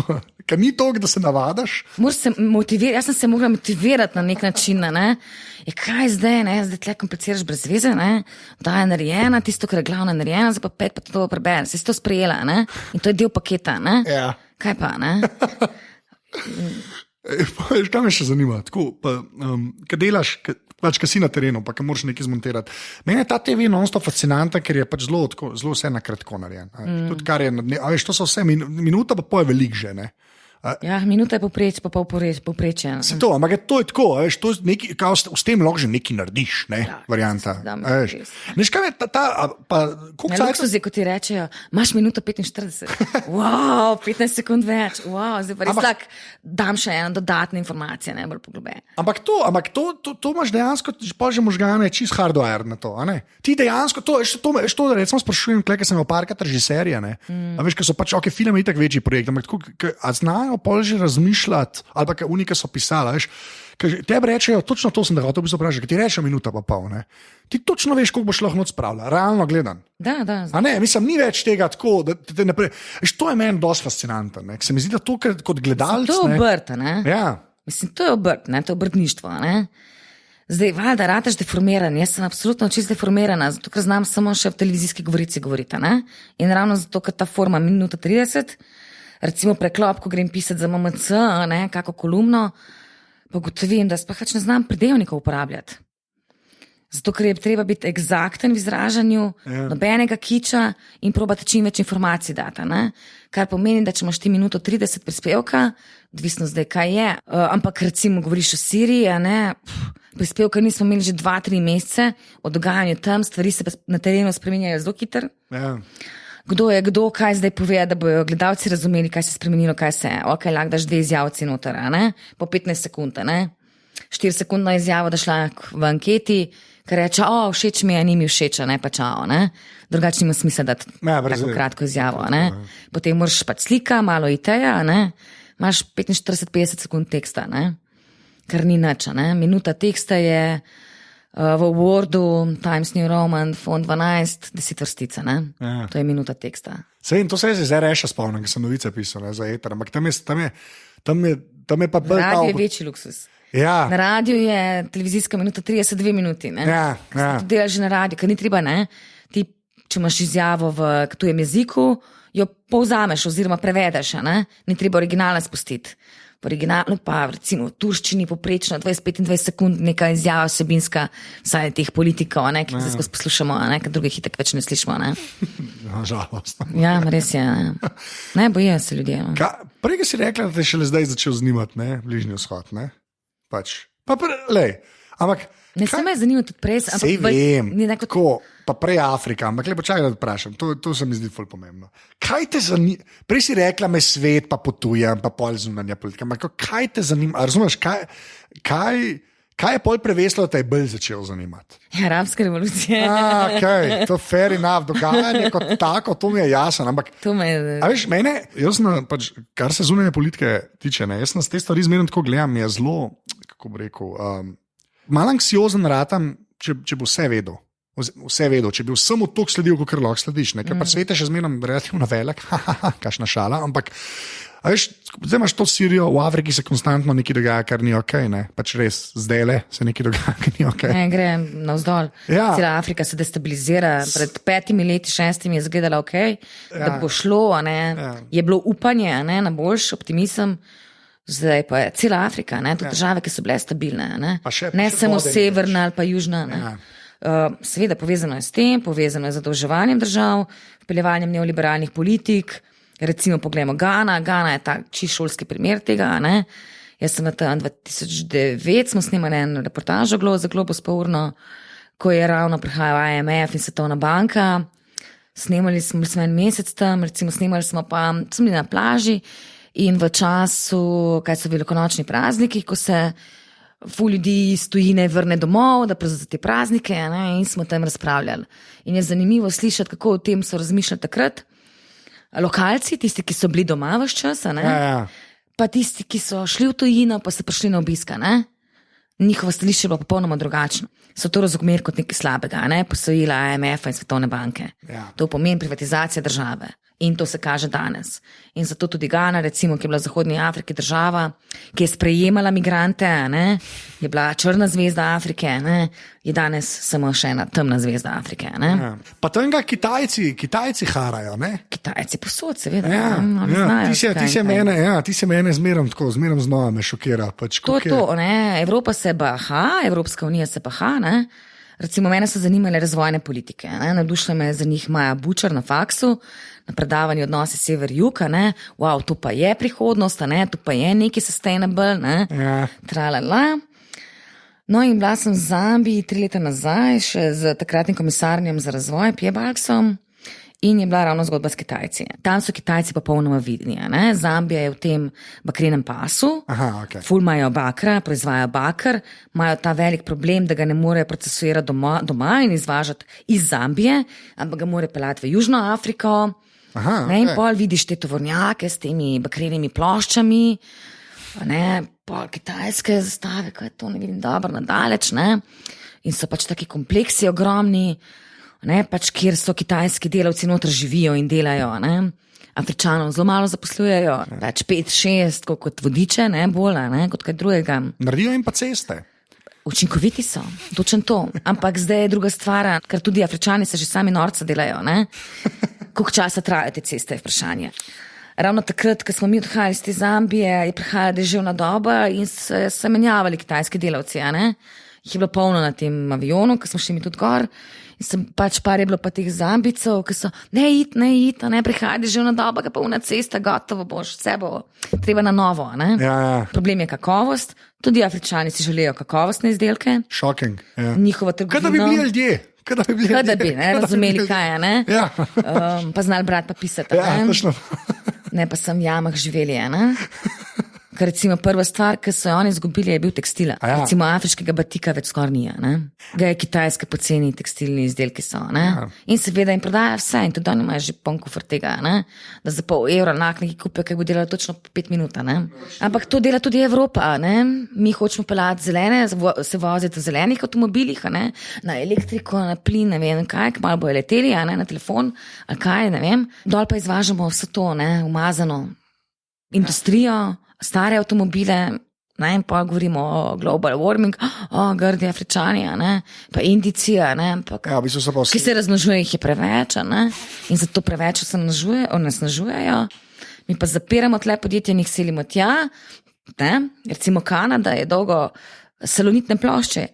ker ni to, da se navadaš. Jaz sem se mogla motivirati na nek način, ne. Je kaj zdaj, ne, zdaj tle kompliciraš brez veze, ne, da je narejena, tisto, kar je glavna narejena, zdaj pa 5 pa to prebere, si to sprejela, ne, in to je del paketa, ne. Ja. Kaj pa, ne? Kaj me še zanima, tako, pa, kaj delaš, pač, kaj si na terenu, pa kaj moraš nekaj zmontirati. Meni je ta TV non-stop fascinanta, ker je pač zelo vse na kratko narejen. Tudi kar je, a veš, to so vse, minuta pa pol je velik že, ne. Ja, minuta je povprečje, pa povprečje. Se to, ampak to je tako, veš, to neki, kao, s tem lahko že nekaj narediš, ne, ja, varianta. Veš, kaj je luksuz je, ko ti rečejo, imaš minuto 45, wow, 15 sekund več, wow, zdaj pa res tak, dam še eno dodatne informacije, ne, bolj poglobljene. Ampak to imaš dejansko, pa že možgane, čist hardware na to, a ne? Ti dejansko, to recimo sprašujem, ker sem imel parkrat režiserja, ne, a veš, ker so pač, film je itak večji projekt, ampak tako, a znajo pol že razmišljati, ali pa kaj unike so pisala, veš, tebi rečejo, točno to sem da hotel bi se vprašati, ker ti rečejo minuta pa pol, ne, ti točno veš, koliko boš lahko noč spravila, realno gledan. Da. A ne, mislim, ni več tega tako, da te naprej, veš, to je meni dosti fascinantno, ne, se mi zdi, da to, kot gledalec, to je obrt, ne. Ja. Mislim, to je obrt, ne, to je obrtništvo, ne. Zdaj, valjda, rateš deformiran, jaz sem absolutno čist deformirana, zato, ker znam samo še v televizijski govorici govoriti, ne, in ravno zato, ker ta forma minuta 30, recimo preklop, ko grem pisati za MMC, ne, kako kolumno, pa gotovim, da sploh ne znam pridevnikov uporabljati. Zato, ker je treba biti eksakten v izražanju, nobenega kiča in probati čim več informacij dati, ne. Kar pomeni, da če imaš ti minuto 30 prispevka, odvisno zdaj kaj je, ampak recimo govoriš o Siriji, ne, prispevka nismo imeli že 2-3 mesece, o dogajanju tam, stvari se na terenu spreminjajo zelo hitro. Ja. Kdo je kdo, kaj zdaj pove, da bojo gledalci razumeli, kaj se je spremenilo, kaj se je. Ok, lahko daš 2 izjavci noter, ne? Po 15 sekund, ne? 4-sekundno izjavo, da šla v anketi, ker reče, všeč mi je, ni mi všeč, ne, pa čao, ne? Drugače nima smisla dati tako kratko izjavo, ne? Potem moraš pač slika, malo ideja, ne? Imaš 45-50 sekund teksta, ne? Kar ni nič, ne? Minuta teksta je v Wordu, Times New Roman, Font 12, 10 vrstica, ne? Ja. To je minuta teksta. Sej, to se je zdaj reša spomnim, ker sem novice pisal za eter, ampak tam je pa bolj Radio je večji luksus. Ja. Na radiju je televizijska minuta 32 minuti, ne? Ja, ja. To delaš že na radiju, ker ni treba, ne? Ti, če imaš izjavo v tujem jeziku, jo povzameš oziroma prevedeš, ne? Ni treba originala spustiti. V originalu pa recimo v turščini poprečno 20-25 sekund neka izjava vsebinska, vsaj teh politikov, ne, ki se skozi poslušamo, ne, ker drugih itak več ne slišimo. Ne. Žalost. Ja, res je. Ne, bojijo se ljudje. No. Prej si rekla, da te je šele zdaj začel zanimati, ne, Bližnji vzhod, ne? Pač. Ampak ne se me zanima tudi prej, ampak sej vem, nekako... tako, pa prej Afrika, ampak lepo čakaj, da te vprašam, to se mi zdi ful pomembno. Kaj te zanima? Prej si rekla, me svet, pa potujem, pa pol zunanja politika, ampak kaj te zanima? Razumeš, kaj je pol preveslo, da te je bolj začel zanimati? Arabska revolucija. Okay, to je fair enough, dogajanje kot tako, to mi je jasno, ampak a veš, jaz pač, kar se zunanje politike tiče, ne, jaz na te stvari zmerno tako gledam, je zelo, kako bi rekel, malo anksiozen ratam, če bo vse vedel. Vse vedel, če bi vsemu toliko sledil, kot lahko slediš. Ker pa svet je še zmerno relativno velik, kakšna šala, ampak a veš, zdaj imaš to Sirijo, v Afriki se konstantno nekaj dogaja, kar ni ok, ne? Pač res, zdajle se nekaj dogaja, kar ni ok. Ne, gre navzdol. Ja. Cela Afrika se destabilizira. Pred 5 leti, 6 je izgledala ok, da bo šlo, ne? Ja. Je bilo upanje, ne? Na boljši optimizem. Zdaj pa je cela Afrika, ne? Tudi države, ki so bile stabilne, ne, Pa še samo vode severna ali pa južna. Ne? Ja. Seveda povezano je s tem, povezano je z zadolževanjem držav, vpeljevanjem neoliberalnih politik. Recimo poglejmo Gana je tak čisto šolski primer tega. Ne? Jaz sem na tam 2009 smo snemali eno reportažo za Globus pa urno, ko je ravno prihajal IMF in Svetovna banka. Snemali smo en mesec tam, recimo snemali smo pa, smo bili na plaži in v času, kaj so velikonočni prazniki, ko se ful ljudi iz tujine vrne domov, da prav za te praznike, ne, in smo tam razpravljali. In je zanimivo slišati, kako o tem so razmišljali takrat lokalci, tisti, ki so bili doma vse čas, ne, Ja. pa tisti, ki so šli v tujino, pa so prišli na obiska, ne. Njihovo stališče je bilo popolnoma drugačno. So to razumeli kot nekaj slabega, ne, posojila IMF-a in Svetovne banke. Ja. To pomeni privatizacija države. In to se kaže danes. In zato tudi Gana, recimo, ki je bila v Zahodnji Afriki država, ki je sprejemala migrante, ne, je bila črna zvezda Afrike, ne, je danes samo še ena temna zvezda Afrike. Ne. Ja. Pa tega Kitajci harajo, ne? Kitajci posod, seveda. Ja, Oni ja. znajo, Ti se mene zmeram znova me šokira. Pač, To je to, ne. Evropa se baha, Evropska unija se baha, ne. Recimo, mene so zanimale razvojne politike, ne. Navdušila me za njih Maja Bučar na faksu, na predavanju odnosi sever-jug, ne. Wow, to pa je prihodnost, ne. To pa je neki sustainable, ne. Ja. Tralala. No in bila sem v Zambiji 3 leta nazaj, še z takratnim komisarjem za razvoj, Piebalgsom. In je bila ravno zgodba s Kitajci. Tam so Kitajci popolnoma vidni. Ne? Zambija je v tem bakrenem pasu, Aha, okay. Ful imajo bakra, proizvajajo bakr, imajo ta velik problem, da ga ne morejo procesirati doma in izvažati iz Zambije, ampak ga morajo pelati v Južno Afriko. Aha, ne, in okay. pol vidiš te tovornjake s temi bakrenimi ploščami, ne, pol kitajske zastave, kaj to ne vidim dobro nadaleč, ne, in so pač taki kompleksi ogromni, ne, pač kjer so kitajski delavci noter živijo in delajo, ne. Afričanov zelo malo zaposlujejo, več 5-6, kot vodiče, ne, bolj, ne, kot kaj drugega. Naredijo jim pa ceste. Učinkoviti so, točno to. Ampak zdaj je druga stvar, ker tudi Afričani se že sami norca delajo, ne. Koliko časa trajajo te ceste, je vprašanje. Ravno takrat, ko smo mi odhajali iz te Zambije, je prihajala deževna doba in se menjavali kitajski delavci, ne. Jih je bilo polno na tem avionu, ko smo šli mi tudi gor. In pač par je bilo pa teh Zambicov, ki so, ne it, ne prihajati že na doba, ga pa una cesta, gotovo boš, vse bo treba na novo, ne. Ja. Problem je kakovost, tudi Afričani si želijo kakovostne izdelke. Shocking. Ja. Njihova trgovina. Kaj da bi bili ljudje? Kaj da bi, ne, razumeli kaj je, ne. Ja. Pa znali brati pa pisati, Ja, ne. točno. Ne pa sem v jamah živeli, ne. Ker recimo prva stvar, ki so jo oni izgubili, je bil tekstila. Ja. Recimo afriškega batika več skoraj ni, ne? Ga je Kitajske poceni tekstilni izdelki so, ne? Ja. In seveda jim prodaja vse in tudi oni imajo že poln kufr tega, ne? Da za pol evra neki kupijo, kaj bo delalo točno 5 minut, ne? Ampak to dela tudi Evropa, ne? Mi hočemo pelati zelene, se voziti v zelenih avtomobilih, ne? Na elektriko, na plin, ne vem kaj, malo bojo leteli, ne? Na telefon, ali kaj, ne vem. Dol pa izvažamo vse to, ne? Umazano industrijo, stare avtomobile, ne, in pa govorimo o global warming, o grdi Afričani, ne, pa Indijci, ne, ampak, Ja, v bistvu so pa ki se razmnožuje, jih je preveč, ne, in zato preveč onesnažujejo. Mi pa zapiramo tle podjetje in jih selimo tja, ne, recimo Kanada je dolgo salonitne plošče,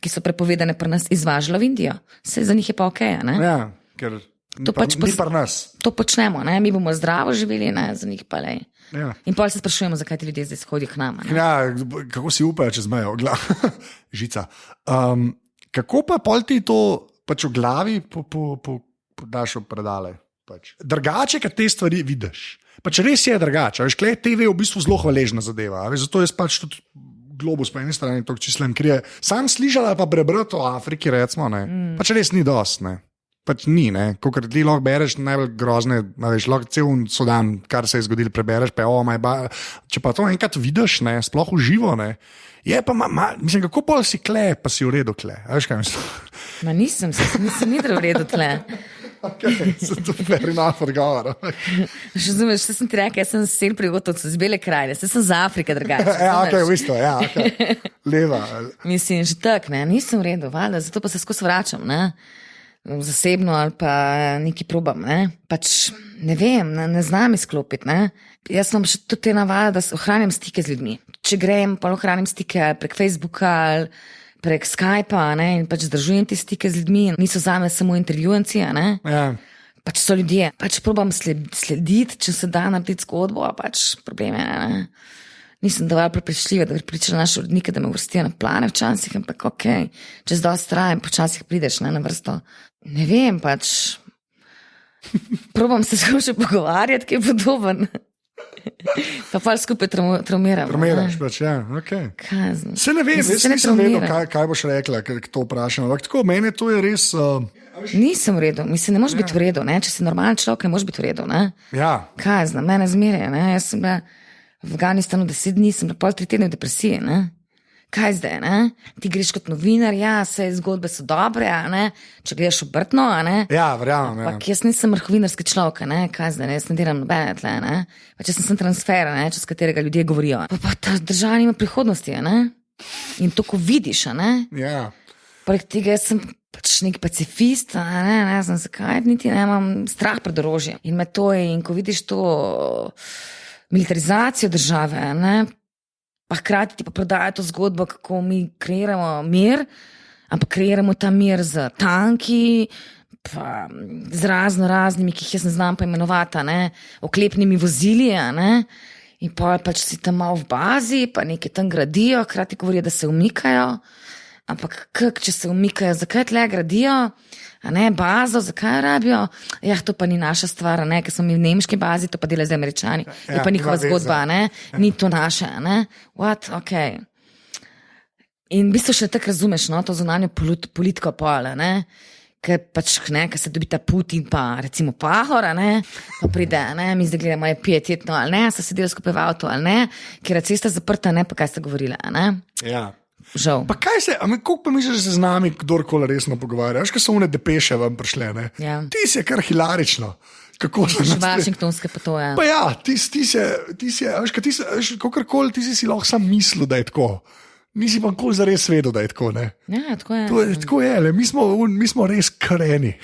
ki so prepovedane pri nas, izvažala v Indijo. Se za njih je pa okej, ne. Ja, ker To pač ni pri nas. To počnemo, ne, mi bomo zdravo živeli, ne, za njih pa lej. Ja. In pol se sprašujemo, zakaj ti ljudje zdaj hodijo k nam. Ne? Ja, kako si upajo čez mejo, žica. Kako pa pol ti to pač v glavi daš v predale? Pač. Drugače, kad te stvari vidiš. Pač res je drugače. Veš, klej TV je v bistvu zelo hvaležna zadeva. Veš, zato je pač tudi Globus po eni strani to čislen, ker je sam slišala pa prebrati o Afriki, recimo, ne. Pač res ni dost, ne. Pač ni, ne, kot ti lahko bereš najbolj grozne, veš, lahko cel Sudan, kar se je zgodilo, prebereš, pa če pa to enkrat vidiš, ne, sploh v živo, ne, je pa, mislim, kako pol si kle, pa si v redu kle, a veš kaj mislim? Ma nisem nidra v redu tle. Okay, sem to fair enough odgovor. Razumeš, sem ti rekel, jaz sem sel prigotovcev z Bele krajine, sem za Afrike drugače. Ja, ok, v bistvu, ja, ok, leva. Mislim, že tak, ne, nisem v redu, valjda, zato pa se skozi vračam, ne. Zasebno ali pa neki probam, ne. Pač ne vem, ne znam izklopiti, ne. Jaz sem še tudi te navade, da ohranjam stike z ljudmi. Če grem, pa ohranjam stike prek Facebooka ali prek Skypa, ne, in pač zdržujem te stike z ljudmi. Niso zame samo intervjuanci, ne. Ja. Pač so ljudje. Pač probam slediti, če se da narediti zgodbo, pač probleme, ne. Nisem dovolj prepričljiva, da bi pripričala naše urednike, da me vrstijo na plane včasih, ampak okej, čez dosti trajem, počasih prideš, ne, na vrsto. Ne vem, pač probam se še pogovarjati, ki je podoben. Pa pa skupaj traumiram. Traumiraš pač, ja, okej. Kaj znam? Se ne vem, jaz nisem vedel, kaj boš rekla, ker to vprašam, ampak tako, mene to je res... Nisem v redu, mislim, ne moš biti v redu, ne, če si normalen človek, ne moš biti v redu, ne. Ja. Kaj znam, mene zmeraj, ne, jaz sem bila v Afganistanu 10 dni, sem bila pol 3 tedne v depresiji, ne. Kaj zdaj, ne? Ti greš kot novinar, ja, vse zgodbe so dobre, ne? Če gledaš obrtno, ne? Ja, verjamem, ja. Jaz nisem vrhovinarski človek, ne? Kaj zdaj, ne? Jaz ne delam nobene tle, ne? Pač jaz sem transfer, ne? Čez katerega ljudje govorijo. Pa ta država nima prihodnosti, ne? In to, ko vidiš, ne? Ja. Poleg tega jaz sem pač nek pacifist, ne znam zakaj, niti ne imam strah pred orožjem. In me to je, in ko vidiš to militarizacijo države, ne? Pa hkrati ti pa prodajajo to zgodbo, kako mi kreiramo mir, ampak kreiramo ta mir z tanki, pa z raznimi, ki jih jaz ne znam pa imenovati, ne, oklepnimi vozili, ne, in pa pač si tam malo v bazi, pa nekaj tam gradijo, hkrati govorijo, da se umikajo, ampak če se umikajo, zakaj tle gradijo, a ne, bazo, zakaj rabijo? Ja, to pa ni naša stvar, ne, ker smo mi v nemški bazi, to pa delajo zdaj Američani. Ja, je pa njihova zgodba, ne, ni to naše, ne. What? Ok. In v bistvu še tako razumeš, no, to zunanjo politiko pole, ne, ker pač, ne, ker se dobi ta Putin pa recimo Pahor, ne, pa pride, ne, mi zdaj gledamo, je pietetno ali ne, so sedeli skupaj v avtu ali ne, ker je cesta zaprta, ne, pa kaj ste govorili, ne. Ja. Žal. Pa kaj se, koliko pa misliš, da se z nami kdorkoli resno pogovarja? Veš, ko so one depeše vam prišle, ne? Ja. Ti si je kar hilarično. Kako so nas... Washingtonske pa to, ja. Pa ja, ti si, veš, kakorkoli ti si lahko sam mislil, da je tako. Nisi pa nikoli zares vedel, da je tako, ne? Ja, tako je. Tako je, le, mi smo res kreni.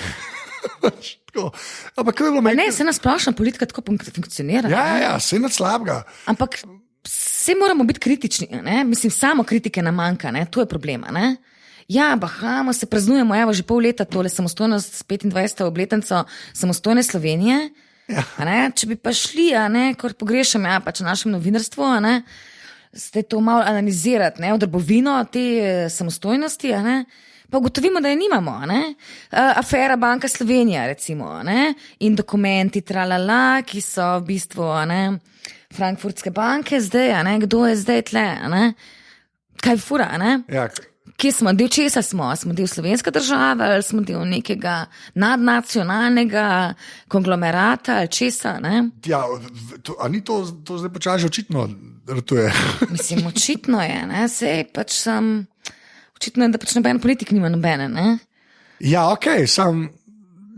Ampak kaj je bilo meni? Ne, se nasplošna politika tako funkcionira. Ja, se nad slabega. Ampak vse moramo biti kritični, ne? Mislim, samo kritike nam manjka, ne? To je problema, ne? Ja, bahamo, se praznujemo, evo, že pol leta tole samostojnost s 25. obletnico samostojne Slovenije, ja. Ne? Če bi pa šli, ne, kar pogrešam, ja, pač v našem novinarstvu, ne, ste to malo analizirati, ne, v drbovino te samostojnosti, ne, pa ugotovimo, da je nimamo. Afera Banka Slovenija, recimo, in dokumenti tralala, ki so v bistvu frankfurtske banke zdaj, kdo je zdaj tle, kaj fura, Ja. Kje smo, del česa smo? Smo del slovenske države ali smo del nekega nadnacionalnega konglomerata ali česa, Ja, a ni to zdaj počasi očitno ratuje? Mislim, očitno je, sej pač sem, očitno je, da pač noben politik nima nobene, Ja, ok, sam...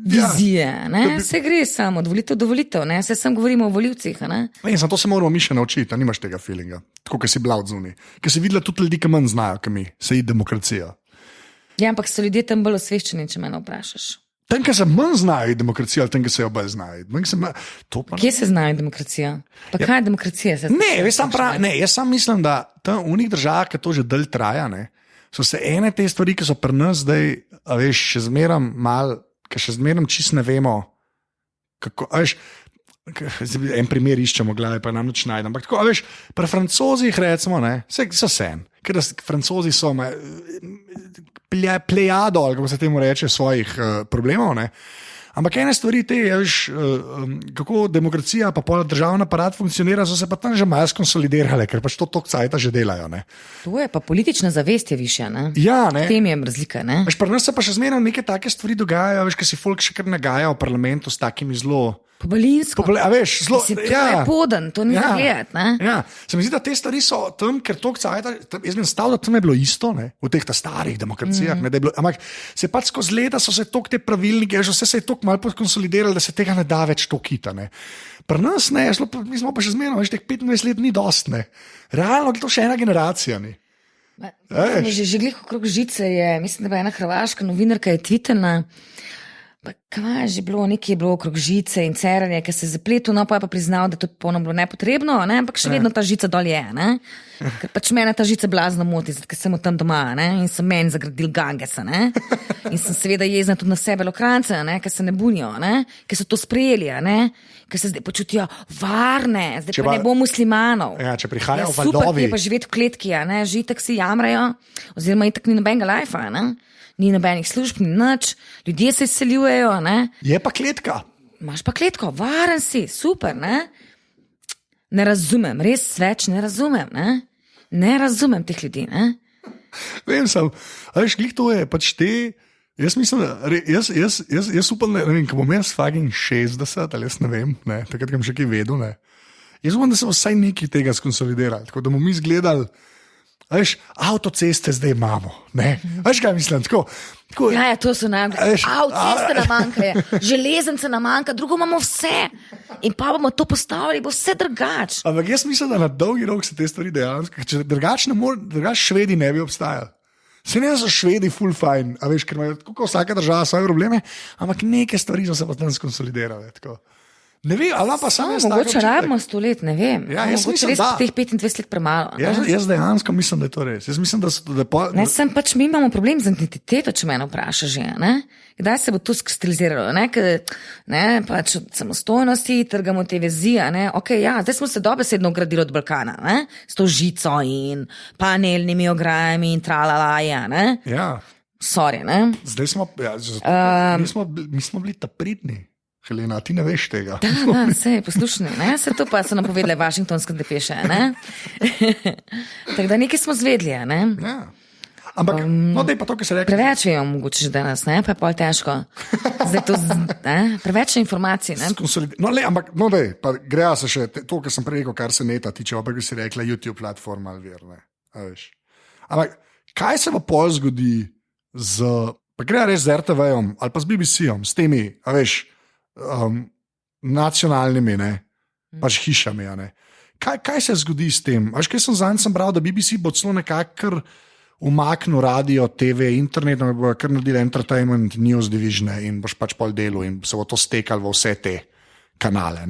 vizije, se gre samo od volitev do volitev, se sam govorimo o volivcih, Za to se moramo mi še naučiti, a nimaš tega feelinga, tako kot si bila od zunaj. Ker si videla tudi ljudi, ki manj znajo, kot mi, se je demokracija. Ja, ampak so ljudje tam bolj osveščeni, če me vprašaš. Tam, ki se manj znajo demokracija, ali tam, ki se jo bolj znajo. Kje se znajo demokracija? Pa kaj je demokracija? Jaz sam mislim, da tam v unih državah, ki to že dalj traja, so se ene te stvari, ki so pri nas zdaj, a veš, še zmeram mal, ki še zmeram čist ne vemo, kako, a veš, en primer iščemo glave, pa nam nič najdem. Ampak tako, a veš, pri Francozih recimo, vse so sen, ker Francozi so plejado, ali kako se temu reče, svojih problemov, Ampak ene stvari te, veš, kako demokracija pa pola državna aparat funkcionira, so se pa tam že malo skonsolidirale, ker pač to toliko cajta že delajo, To je pa politična zavest je višja, Ja, V tem je razlika, Veš, pri nas se pa še zmeraj neke take stvari dogajajo, veš, ker si folk še kar nagaja v parlamentu s takimi zelo... Pobalinsko. A veš, zelo... Mislim, to je poden, to ni za gledati, Ja, se mi zdi, da te stvari so tam, ker toliko cajta, jaz bi nastavil, da tam je bilo isto, v teh starih demokracijah, da je bilo, ampak se pač skozi leta so se toliko te pravilnike, vse se je toliko malo konsolidiralo, da se tega ne da več tokita, Pri nas, mi smo pa še zmerno, veš, teh 25 let ni dost, Realno, to še ena generacija, Že glih okrog žice je, mislim, da je ena hrvaška novinarka je tvitena, pa kaj je že bilo, nekaj je bilo okrog žice in ceranje, ki se je zapletel, no pa je pa priznal, da to je polno bilo nepotrebno, ampak še vedno ta žica dol je, ker pač mene ta žica blazno moti, zato ker sem tam doma, in sem meni zagradil gangesa, in sem seveda jezna tudi na sebe Belokrajance, ker se ne bunijo, ker so to sprejeli, ker se zdaj počutijo varne, zdaj pa ne bo muslimanov. Ja, če prihajajo super, valdovi. je pa živeti v kletki, že itak si jamrajo, oziroma itak ni nobenega lajfa, ni nobenih služb, ni nič, ljudje se izseljujejo, Je pa kletka. Imaš pa kletko, varen si, super, Ne razumem, res več ne razumem, Ne razumem teh ljudi, Vem sam, veš, glih to je, pač te, jaz mislim, da, jaz upam, da, ne vem, ko bom jaz fucking 60, ali jaz ne vem, takrat, ko bom še kaj vedel, jaz upam, da se bo vsaj nekaj tega skonsolidirali, tako da bomo mi izgledali, veš, avtoceste zdaj imamo, veš, kaj mislim, tako. Ja, to so najbolj, avtoceste nam manjkajo, železnice nam manjka, drugo imamo vse in pa bomo to postavili, bo vse drugače. Ampak jaz mislim, da na dolgi rok se te stvari dejansko, če drugače Švedi ne bi obstajali. Se ne so Švedi full fine, a veš, ker imajo tako vsaka država svoje probleme, ampak neke stvari so se pa tam skonsolidirale, tako. Ne vem, ali pa samo jaz. Mogoče rabimo 100 let, ne vem. Ja, jaz mislim, res teh 25 let premalo. Jaz dejansko mislim, da je to res. Jaz mislim, da so to sem pač, mi imamo problem z identiteto, če me vpraša že, Kdaj se bo to skristaliziralo, pač od samostojnosti trgamo te vezi, Ok, ja, zdaj smo se dobesedno ugradili od Balkana, S to žico in panelnimi ograjami in tralalaje, Ja. Sorry, Zdaj smo, mi smo bili ta pridni. Helena, ti ne veš tega. Da, sej, poslušaj, se to pa so nam povedali Washingtonske depeše, Tako da nekaj smo zvedli, Ja. Ampak, dej pa to, kar se reče. Preveč je mogoče že danes, pa je pol težko. Zdaj to, preveč informacij, ampak, dej, pa greja se še to, kar sem prej rekel, kar se neta tiče, pa bi si rekla YouTube platforma ali ver, a veš. Ampak, kaj se pa pol zgodi pa greja res z RTV-om ali pa z BBC-om, s temi, a veš, nacionalnimi, pač hišami. Kaj se zgodi s tem? Veš, kaj sem bral, da BBC bo celo nekako umaknil radio, TV, internet, da bo kar naredil entertainment news division in boš pač pol delu in se bo to stekalo v vse te kanale.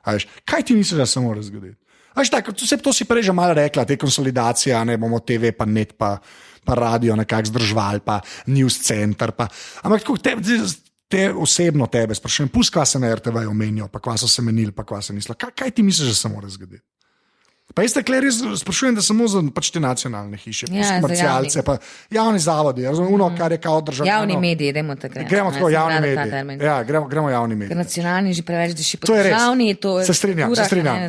Veš, kaj ti misliš, da se mora zgoditi? Veš, tako, to si prej že malo rekla, te konsolidacije, bomo TV pa net pa radio nekako zdržvali, pa news center, ampak tako te osebno tebe sprašujem, pusti, kva se na RTV omenijo, pa kva so se menili, pa kva se mislili. Kaj ti misliš, da se mora zgoditi? Pa jaz tako res sprašujem, da samo za pač te nacionalne hiše, komercialce, pa javni zavodi, kar je kao država. Javni mediji, dajmo tako. Gremo tako javni mediji. Ja, gremo javni mediji. Nacionalni že preveč diši po državni. Se strinjam.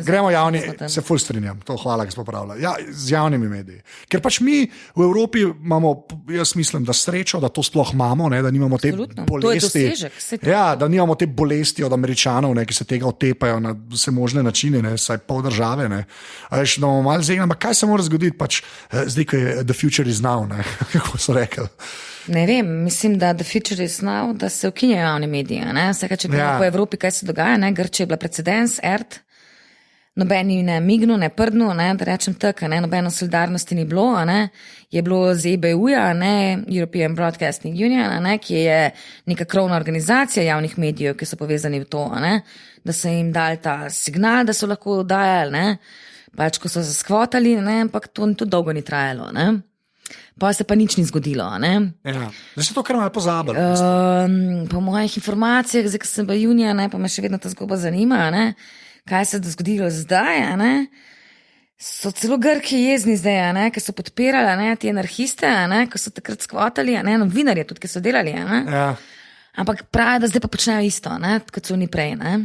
Gremo javni, se ful strinjam. To hvala, ki smo pravili. Ja, z javnimi mediji. Ker pač mi v Evropi imamo, jaz mislim, da srečo, da to sploh imamo, ne, da nimamo te bolesti. Ja, da nimamo te bolesti od Američanov, ne, ki se tega otepajo na vse možne načine, ne, saj pol države, ne. Veš, no, malo zegna, ampak kaj se mora zgoditi, pač zdaj, ko je the future is now, ne, kako so rekli. Ne vem, mislim, da the future is now, da se ukinjajo javni mediji, ne, vsega, če gledamo po Evropi, kaj se dogaja, ne, Grčija je bila precedens, nobeni ne mignu, ne prdnu, ne, da rečem tako, ne, nobeno solidarnosti ni bilo, ne, je bilo z EBU-ja, ne, European Broadcasting Union, ne, ki je neka krovna organizacija javnih medijev, ki so povezani v to, ne, da so jim dali ta signal, da so lahko dajali, ne, pač, ko so se skvotali, ne, ampak to tudi dolgo ni trajalo, ne. Pa se pa nič ni zgodilo, ne. Ja, zdaj se to kar malo pozabili. Po mojih informacijah, zdaj, ko sem v junija, ne, pa me še vedno ta zgodba zanima, ne, kaj se je zgodilo zdaj, ne, so celo Grki jezni zdaj, ne, ki so podpirali, ne, ti anarhiste, ne, ki so takrat skvotali, ne, novinarje tudi, ki so delali, ne. Ja. Ampak pravi, da zdaj pa počnejo isto, ne, kot so oni prej, ne.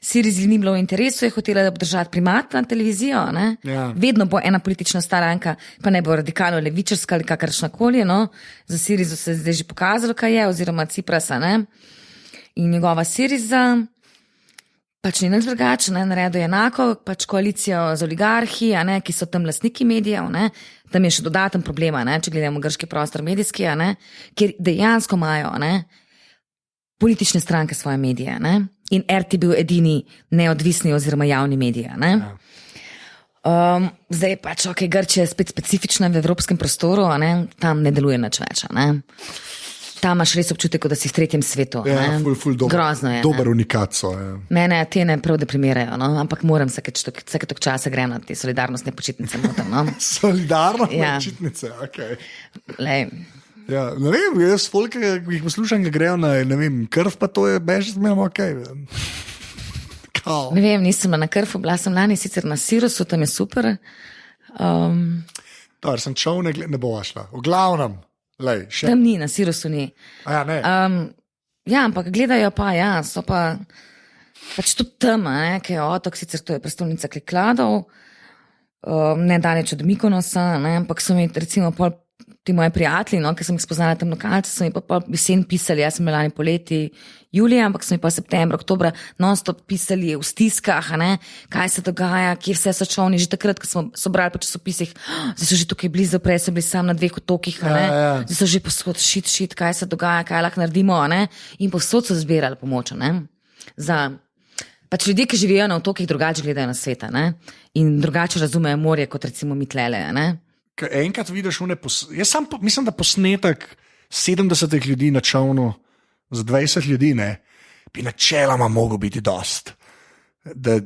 Sirizi ni bilo v interesu, je hotela obdržati primat na televizijo, ne? Ja. Vedno bo ena politična stranka, pa ne bo radikalno levičarska ali kakršnakoli, no? Za Sirizo se zdaj že pokazalo, kaj je, oziroma Ciprasa, ne? In njegova Siriza pač ni nič drugače, ne? Naredil je enako, pač koalicijo z oligarhi, ne? Ki so tam lastniki medijev, ne? Tam je še dodaten problem, ne? Če gledamo grški prostor medijski, ne? Kjer dejansko imajo, ne? Politične stranke svoje medije, ne? In RT bil edini neodvisni oziroma javni medij, ne? Zdaj pač, Grčija je spet specifična v evropskem prostoru, ne? Tam ne deluje nič več, ne? Tam imaš res občutek, da si v tretjem svetu, ja, ne? Ful dober, grozno je. Dober unikat so, ja. Mene Atene prav deprimirajo, no? Ampak moram vsake tok časa grem na te solidarnostne počitnice noter, no? Solidarnostne počitnice, okej. Lej. Ja, ne vem, jaz folk, ki jih poslušam, ga grejo na, ne vem, krv, pa to je bež zmerno okej. Ne vem, nisem na krvu, bila sem lani sicer na Sirosu, tam je super. Sem čov, ne bo šla. V glavnem, lej, še. Tam ni, na Sirosu ni. A ja, ne. Ja, ampak gledajo pa, ja, so pa pač tudi tam, ne, ki je otok, sicer to je prestolnica Klikladov, ne daleč od Mikonosa, ne, ampak so mi recimo pol ti moji prijatelji, no, ki sem jih spoznala tam lokalce, so mi pa jesen pisali, jaz sem bila lani poleti julija, ampak so mi pa septembra, oktobra non-stop pisali v stiskah, ne, kaj se dogaja, kje vse so čovni, že takrat, ko so brali po časopisih, zdaj so že tukaj blizu, prej so bili sam na 2 otokih, ne, zdaj so že posod, šit, kaj se dogaja, kaj lahko naredimo, ne, in posod so zbirali pomoč, ne, za pač ljudje, ki živijo na otokih, drugače gledajo na sveta, ne, in drugače razumejo morje, kot recimo mi tlele, ne. Enkrat vidiš, jaz sam mislim, da posnetek 70 ljudi na čovnu za 20 ljudi, ne, bi načeloma mogel biti dost, da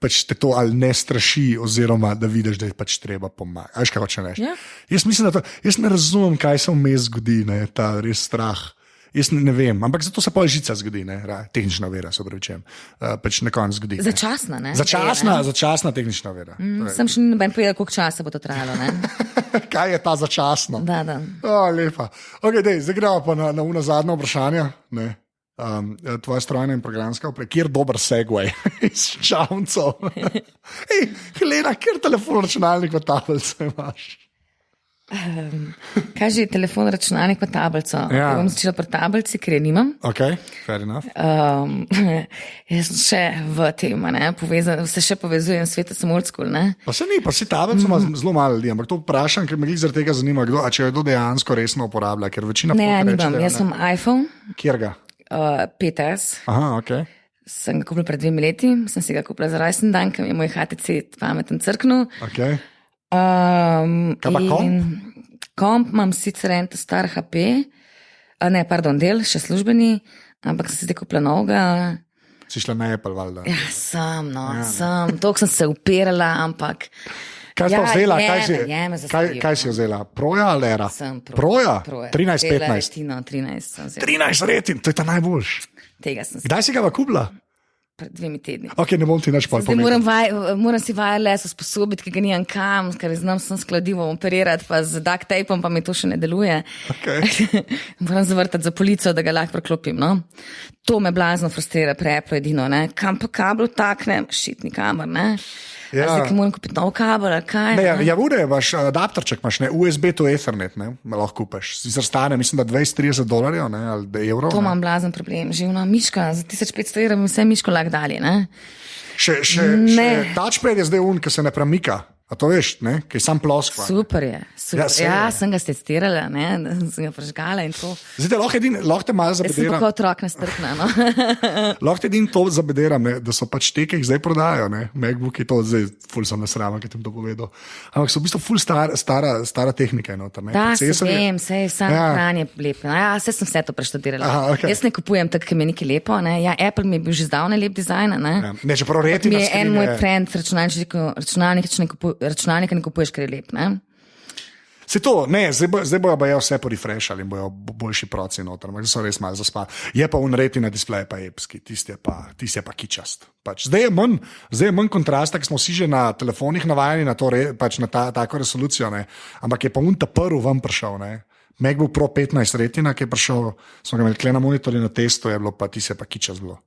pač te to ali ne straši, oziroma da vidiš, da je pač treba pomagati. Veš, kaj hoče reči? Ja. Jaz mislim, da jaz ne razumem, kaj se vmes zgodi, ne, ta res strah. Jaz ne vem, ampak zato se pol žica zgodi, ne, tehnična vera, se opravičujem, pač na koncu zgodi. Začasna, ne? Začasna tehnična vera. Sem še noben povedal, koliko časa bo to trajalo, ne? Kaj je ta začasno? Da. Lepa. Ok, zdaj gremo pa na una zadnja vprašanja, ne. Tvoja strojna in programska oprema, kjer dober segway iz čavncov. Ej, Helena, kjer telefon, računalnik v tablice imaš? Kaj že telefon, računalnik pa tablico? Ja. Bom začela pri tablici, ker je nimam. Ok, fair enough. Jaz sem še v tem, se še povezujem s svetom, sem old school, ne? Pa se ni, pa si tablico ima zelo malo ljudi, ampak to vprašam, ker me glih zaradi tega zanima, če jo dodejansko resno uporablja, ker večina nimam, jaz sem iPhone. Kjer ga? 5S. Aha, ok. Sem ga kupila pred 2 leti, sem si ga kupila za rojsten dan, ker mi je moj HTC pameten crknil. Ok. Kaj pa komp? Komp imam sicer en star HP, del, še službeni, ampak sem si zdaj kupila novega. Si šla na Apple, valjda? Ja, sem, toliko sem se upirala, ampak... Kaj si vzela? Kaj si vzela? Proja ali Era? Proja? 13-15? 13 sem vzela. 13 retin, to je ta najboljš. Tega sem Kdaj si ga kupila? pred 2 tedni. Ok, ne bom ti nič Zdaj moram si wireless usposobiti, ki ga nimam kam, ker znam sem skladivo operirati, pa z duct tapom pa mi to še ne deluje. Okay. Moram zavrtati za polico, da ga lahko preklopim. No? To me blazno frustrira, preplo edino. Ne? Kam pa kabel taknem, šitni kamer, ne? Ja. Zdaj, ki moram kupiti nov kabel, ali kaj? Ne, vude, imaš adapterček, imaš, ne, USB to Ethernet, ne, lahko kupiš. Sicer stane, mislim, da $20-30, ne, ali evrov. To imam blazen problem. Že ona miška, za 1500 evrov vse miško lahko dalje, ne? Še touchpad je zdaj ki se ne premika. A to veš, ne? Ki je sam ploskva. Super je. Super. Ja, sem ga testirala, ne? Sem ga prežgala in to. Zdaj, lahko te malo zabederam. Jaz sem tako otrok nestrpna, no. Lahko te edin to zabederam, ne? Da so pač te, ki jih zdaj prodajo, ne? MacBooki, to zdaj ful sem nasraven, ki tem to povedal. Ampak so v bistvu ful stara tehnika. Noter, ne? Da, se vem, sej sam hranje lepo. Ja, sem vse to preštudirala. Aha, okay. Jaz ne kupujem tak, ki mi je nekaj lepo, ne? Ja, Apple mi je bil že zdavne lep dizajn, ne? Ja. Ne, čeprav Retina mi je en moj friend računalnik ne kupuješ, ker je lep, ne? Se to, ne, zdaj bojo pa vse porefreshali in bojo boljši proci noter, so res malo zaspali. Je pa Retina display pa epski, tisti je pa kičast. Pač, zdaj je manj kontrasta, ki smo vsi že na telefonih navajeni na, to, pač na tako resolucijo, ne? Ampak je pa ta prvi vam prišel, ne? MacBook Pro 15 Retina, ki je prišel, smo ga imeli kle na monitorju na testu, je bilo pa tisti je pa kičast bilo.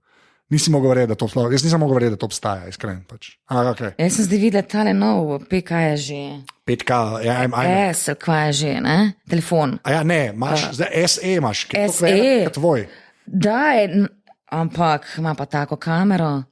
Jaz nisem mogel verjeti, da to obstaja, iskren pač. Okay. Jaz sem zdaj videla tale nov, PK je že. 5K, ja, S, kva je že, ne? Telefon. A ja, ne, imaš, zdaj SE imaš, ki je to kot tvoj. Da, ampak ima pa tako kamero.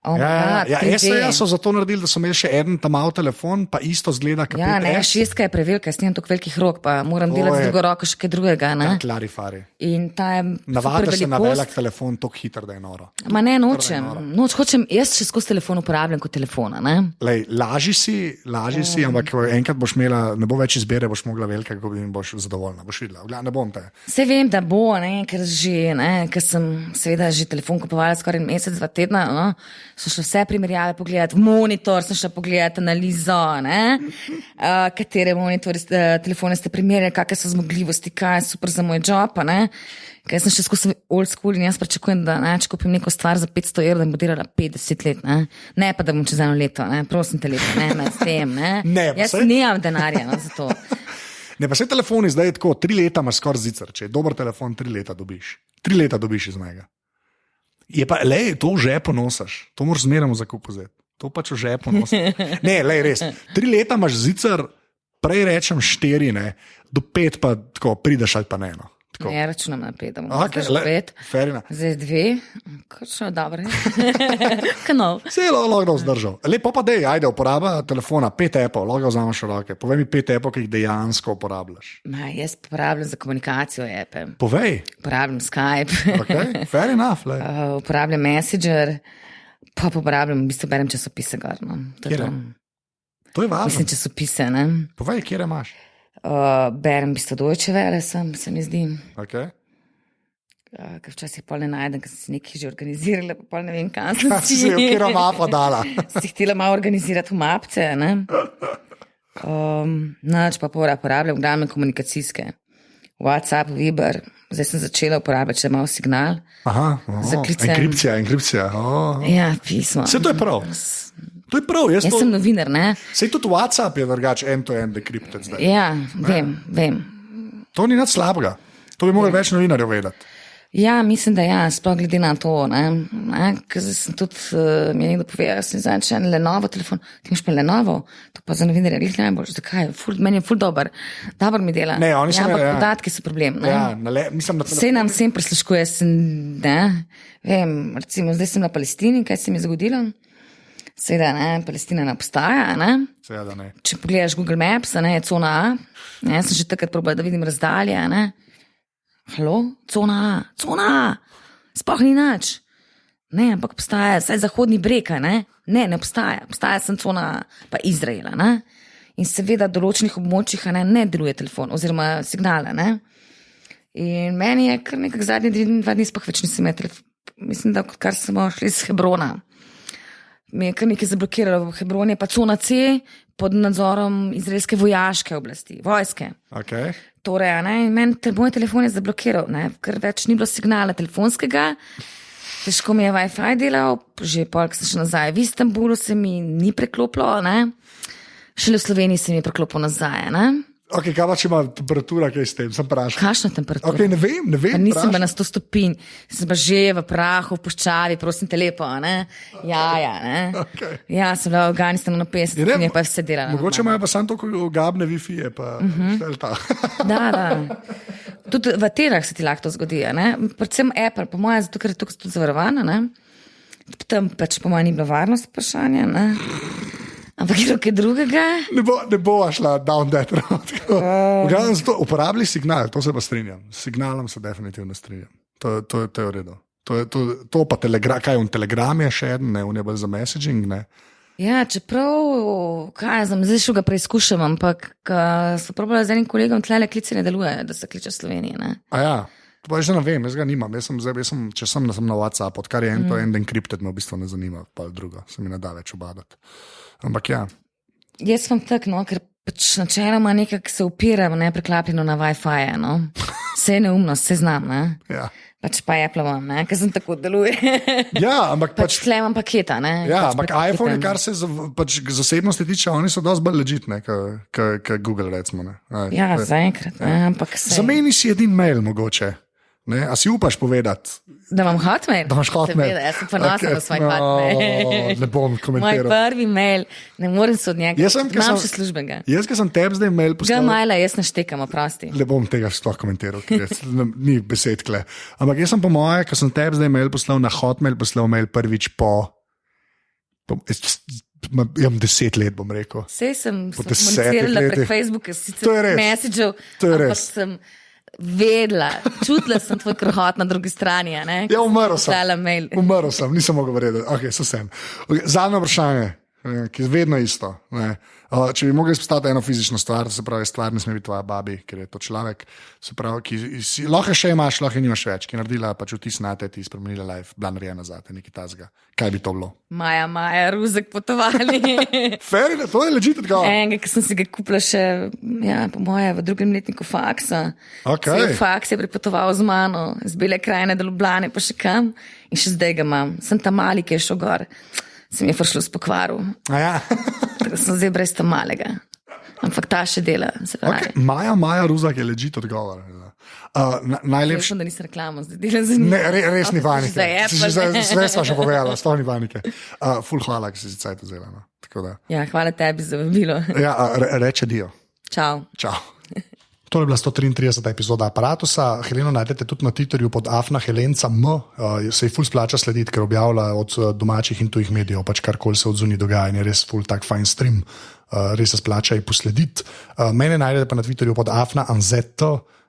Oh ja, SE so zato naredili, da so imeli še en tam mal telefon, pa isto zgleda, kot ja, ne, 6 je prevelika, s tem tako velikih rok, pa moram delati z drugo roko še kaj drugega, ne? Klarifari. In ta je navada se na velik telefon tako hitro, da je noro. Ma ne, hočem, jaz še skozi telefon uporabljam kot telefona, ne? Lej, laži si, ampak enkrat boš imela, ne bo več izbere, boš mogla velika, kako bi boš zadovoljna, boš videla, ne bom te. Se vem, da bo, ne, ker sem seveda že telefon kupovala skoraj mesec, 2 tedna, no? So šle vse primerjave pogledati, v monitor sem šla pogledati analizo, katere telefone ste primerjali, kakšne so zmogljivosti, kaj je super za moj job, ne. Kaj sem še skozi old school in jaz pričakujem, da če kupim neko stvar za 500 evrov, da bo delala 50 let, ne pa da bom čez 1 leto, prosim te leto, ne, s tem, ne. Jaz nimam denarja, za to. Ne, pa vse telefoni zdaj tako, 3 leta imaš skoraj zicer, če je dober telefon, 3 leta dobiš. 3 leta dobiš iz njega. Je pa, lej, to v žepu nosiš, to moraš zmeraj v zakupu vzeti. To pač v žepu nosiš. Ne, lej, res. 3 leta imaš zicer, prej rečem 4, ne, do 5 pa tako prideš ali pa ne. No. Ne, računam na 5, da bom zdaj 5. Ferina. Zdaj 2, kakšno dobro. Kanal. Se je lahko vzdržal. Lepo pa dej, ajde, uporaba telefona, 5 appov, lahko vzameš v roke. Povej mi 5 appov, ki jih dejansko uporabljaš. Jaz uporabljam za komunikacijo appe. Povej. Uporabljam Skype. Okay. Fair enough. Uporabljam Messenger, pa uporabljam, v bistvu berem časopise gor. No. To je važno. Mislim, časopise, ne. Povej, kjer imaš? Berem v bistvu Deutsche Welle, se mi zdi. Okay. Ker včasih pol ne najdem, ker sem si nekaj že organizirala, pa pol ne vem, kam sem si. Si v kjero mapo dala. Si htela malo organizirati v mapce, ne. Nač pa uporabljam glavne komunikacijske. WhatsApp, Viber, zdaj sem začela uporabljati, če malo signal. Aha, za klice. Enkripcija. Ja, pismo. Vse to je prav. To je prav, jaz sem novinar, ne? Sej tudi WhatsApp je drugače end-to-end decrypted zdaj. Ja, vem. To ni nič slabega. To bi morali več novinarjev vedeti. Ja, mislim, da ja, sploh glede na to, ne? Ker sem tudi, mi je nekdo povedal, sem zadnjič en Lenovo telefon, ti imaš pa Lenovo, to pa za novinarje glih najbolj, zakaj? Meni je ful dober mi dela. Ne, oni so ampak podatki so problem, ne? Ja, mislim, da vse nam vsem prisluškuje, ne? Vem, recimo, zdaj sem na Palestini, kaj se mi je zgodilo? Seveda, ne, Palestina ne obstaja, ne? Seveda ne. Če pogledaš Google Maps, ne, je cona A, ne, jaz sem že takrat probala, da vidim razdalje, ne? Halo? Cona A, sploh ni nič. Ne, ampak obstaja, saj zahodni breg, ne? Ne obstaja sem cona A, pa Izraela, ne? In seveda v določenih območjih ne deluje telefon, oziroma signala, ne? In meni je kar nekak zadnji 2 dni sploh več nisem imel telefon, mislim, da kar smo šli z Hebrona. Mi je kar nekaj zablokiralo v Hebroni, pa cona C pod nadzorom izraelske vojaške oblasti, vojske. Okay. Torej, moj telefon je zablokiral, ker več ni bilo signala telefonskega, težko mi je Wi-Fi delal, že polk sem šel nazaj. V Istanbulu se mi ni preklopilo, ne? Šele v Sloveniji se mi je preklopilo nazaj, ne? Ok, kaj pa če ima temperatura, kaj s tem, sem vprašal. Kakšna temperatura? Ok, ne vem. Pa nisem bila na 100 stopinj, sem pa že v prahu, v puščavi, prosim te lepo, ne? Ja, ne? Okay. Ja, sem bila v Afganistanu na 50 stopinj, pa je vse delala. Mogoče imajo pa samo toliko gabne Wi-Fi, pa štelta. Da. Tudi v Atenah se ti lahko to zgodi, ne? Predvsem Apple, po mojem, zato ker je tukaj tudi zavarovana, ne? Tam pač po mojem ni bilo varnost vprašanja, ne? Ampak je kaj drugega? Ne bo šla down that road. Uporabili signal, to se pa strinjam. S signalom se definitivno strinjam. To je v redu. To pa kaj on Telegram je še eden, ne, on je bolj za messaging, ne. Ja, čeprav, zdaj šel ga preizkušam, ampak so probali z enim kolegom, tlele klice ne deluje, da se kliče v Sloveniji, ne. A ja, to pa že ne vem, jaz ga nimam. Če sem na WhatsApp, odkar je end encrypted, me v bistvu ne zanima, pa drugo, se mi ne da več obadati. Ampak ja. Jaz vam tak, no, ker pač načeloma nekako se upiram, ne, preklapljeno na Wi-Fi, no. Vse je neumnost, vse znam, ne. Ja. Pač pa Apple imam, ne, ker sem tako deluje. Ja, ampak pač tle imam paketa, ne. Ja, ampak iPhone, kar se pač zasebnosti tiče, oni so dosti bolj legit, ne, kot Google, recimo, ne. Ja, zaenkrat, ne, ampak se. Zameni si edin mail mogoče. Ne, a si upaš povedati? Da imam Hotmail? Da imaš Hotmail. Seveda, jaz sem ponosna na svoj Hotmail. Ne bom komentiral. Moj prvi mail, ne morem se od njega. Imam še službenega. Jaz, ki sem tebi zdaj mail poslal. Gmaila, jaz naštekam, oprosti. Ne bom tega sploh komentiral, ker ni besed kle. Ampak jaz sem po moje, ki sem tebi zdaj mail poslal na Hotmail, poslal mail prvič po imam 10 let, bom rekel. Sej sem komunicirala prek Facebooka, sicer messagev, ampak sem vedela, čutila sem tvoj krhot na drugi strani. Ja, umrl sem, nisem mogel verjeti. Okay, zadnje vprašanje, ki je vedno isto. Ne. Če bi mogli izpostaviti eno fizično stvar, se pravi, stvar ne sme biti tvoja babi, ker je to človek, se pravi, ki lahko še imaš, lahko nimaš več, ki je naredila pač vtis na te, ti spremenila life, bila narejena za te, nekaj tazga. Kaj bi to bilo? Maja, Ruzek potovali. Fair, to je legit odgovor. Enega, ki sem si ga kupila še, ja, po moje, v drugem letniku faksa. Okay. Faks je pripotoval z mano, z Bele krajine do Ljubljane, pa še kam. In še zdaj ga imam. Sem tam mali, ki je šel gor. Sem je prišel s pokvaru. Ja. Tako sem zdaj brez tam malega. Ampak ta še dela. Okay. Maja Ruzak je legit odgovor. Najlepši. Vem, da nisem reklama, zdaj delam za njih. Ne, res ni panike. Sve sva še povedala, sploh ni panike. Ful hvala, ki si si cajt vzela. No. Ja, hvala tebi za vabilo. Ja, reče dio. Čau. To je bila 133. epizoda Aparatusa. Heleno najdete tudi na Twitterju pod @helenca_m. Se ji ful splača slediti, ker objavlja od domačih in tujih medijev, pač karkoli se odzuni dogaja in je res ful tak fajn stream. Res se splača ji poslediti. Mene najdete pa na Twitterju pod @anzet,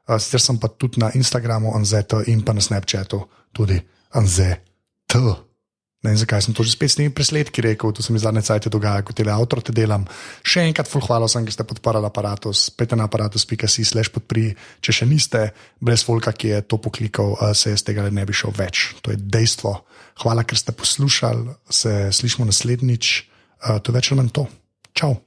sicer sem pa tudi na Instagramu anzet in pa na Snapchatu tudi anzet. Ne vem, zakaj sem to že spet s temi presledki rekel, to se mi zadnje cajte dogaja, kot tele avtorte delam. Še enkrat ful hvala vsem, ki ste podparali Aparatus, pejte na aparatus.si/podpri, če še niste, brez folka, ki je to poklikal, se iz tega ne bi šel več. To je dejstvo. Hvala, ker ste poslušali, se slišimo naslednjič, to je več ali manj to. Čau.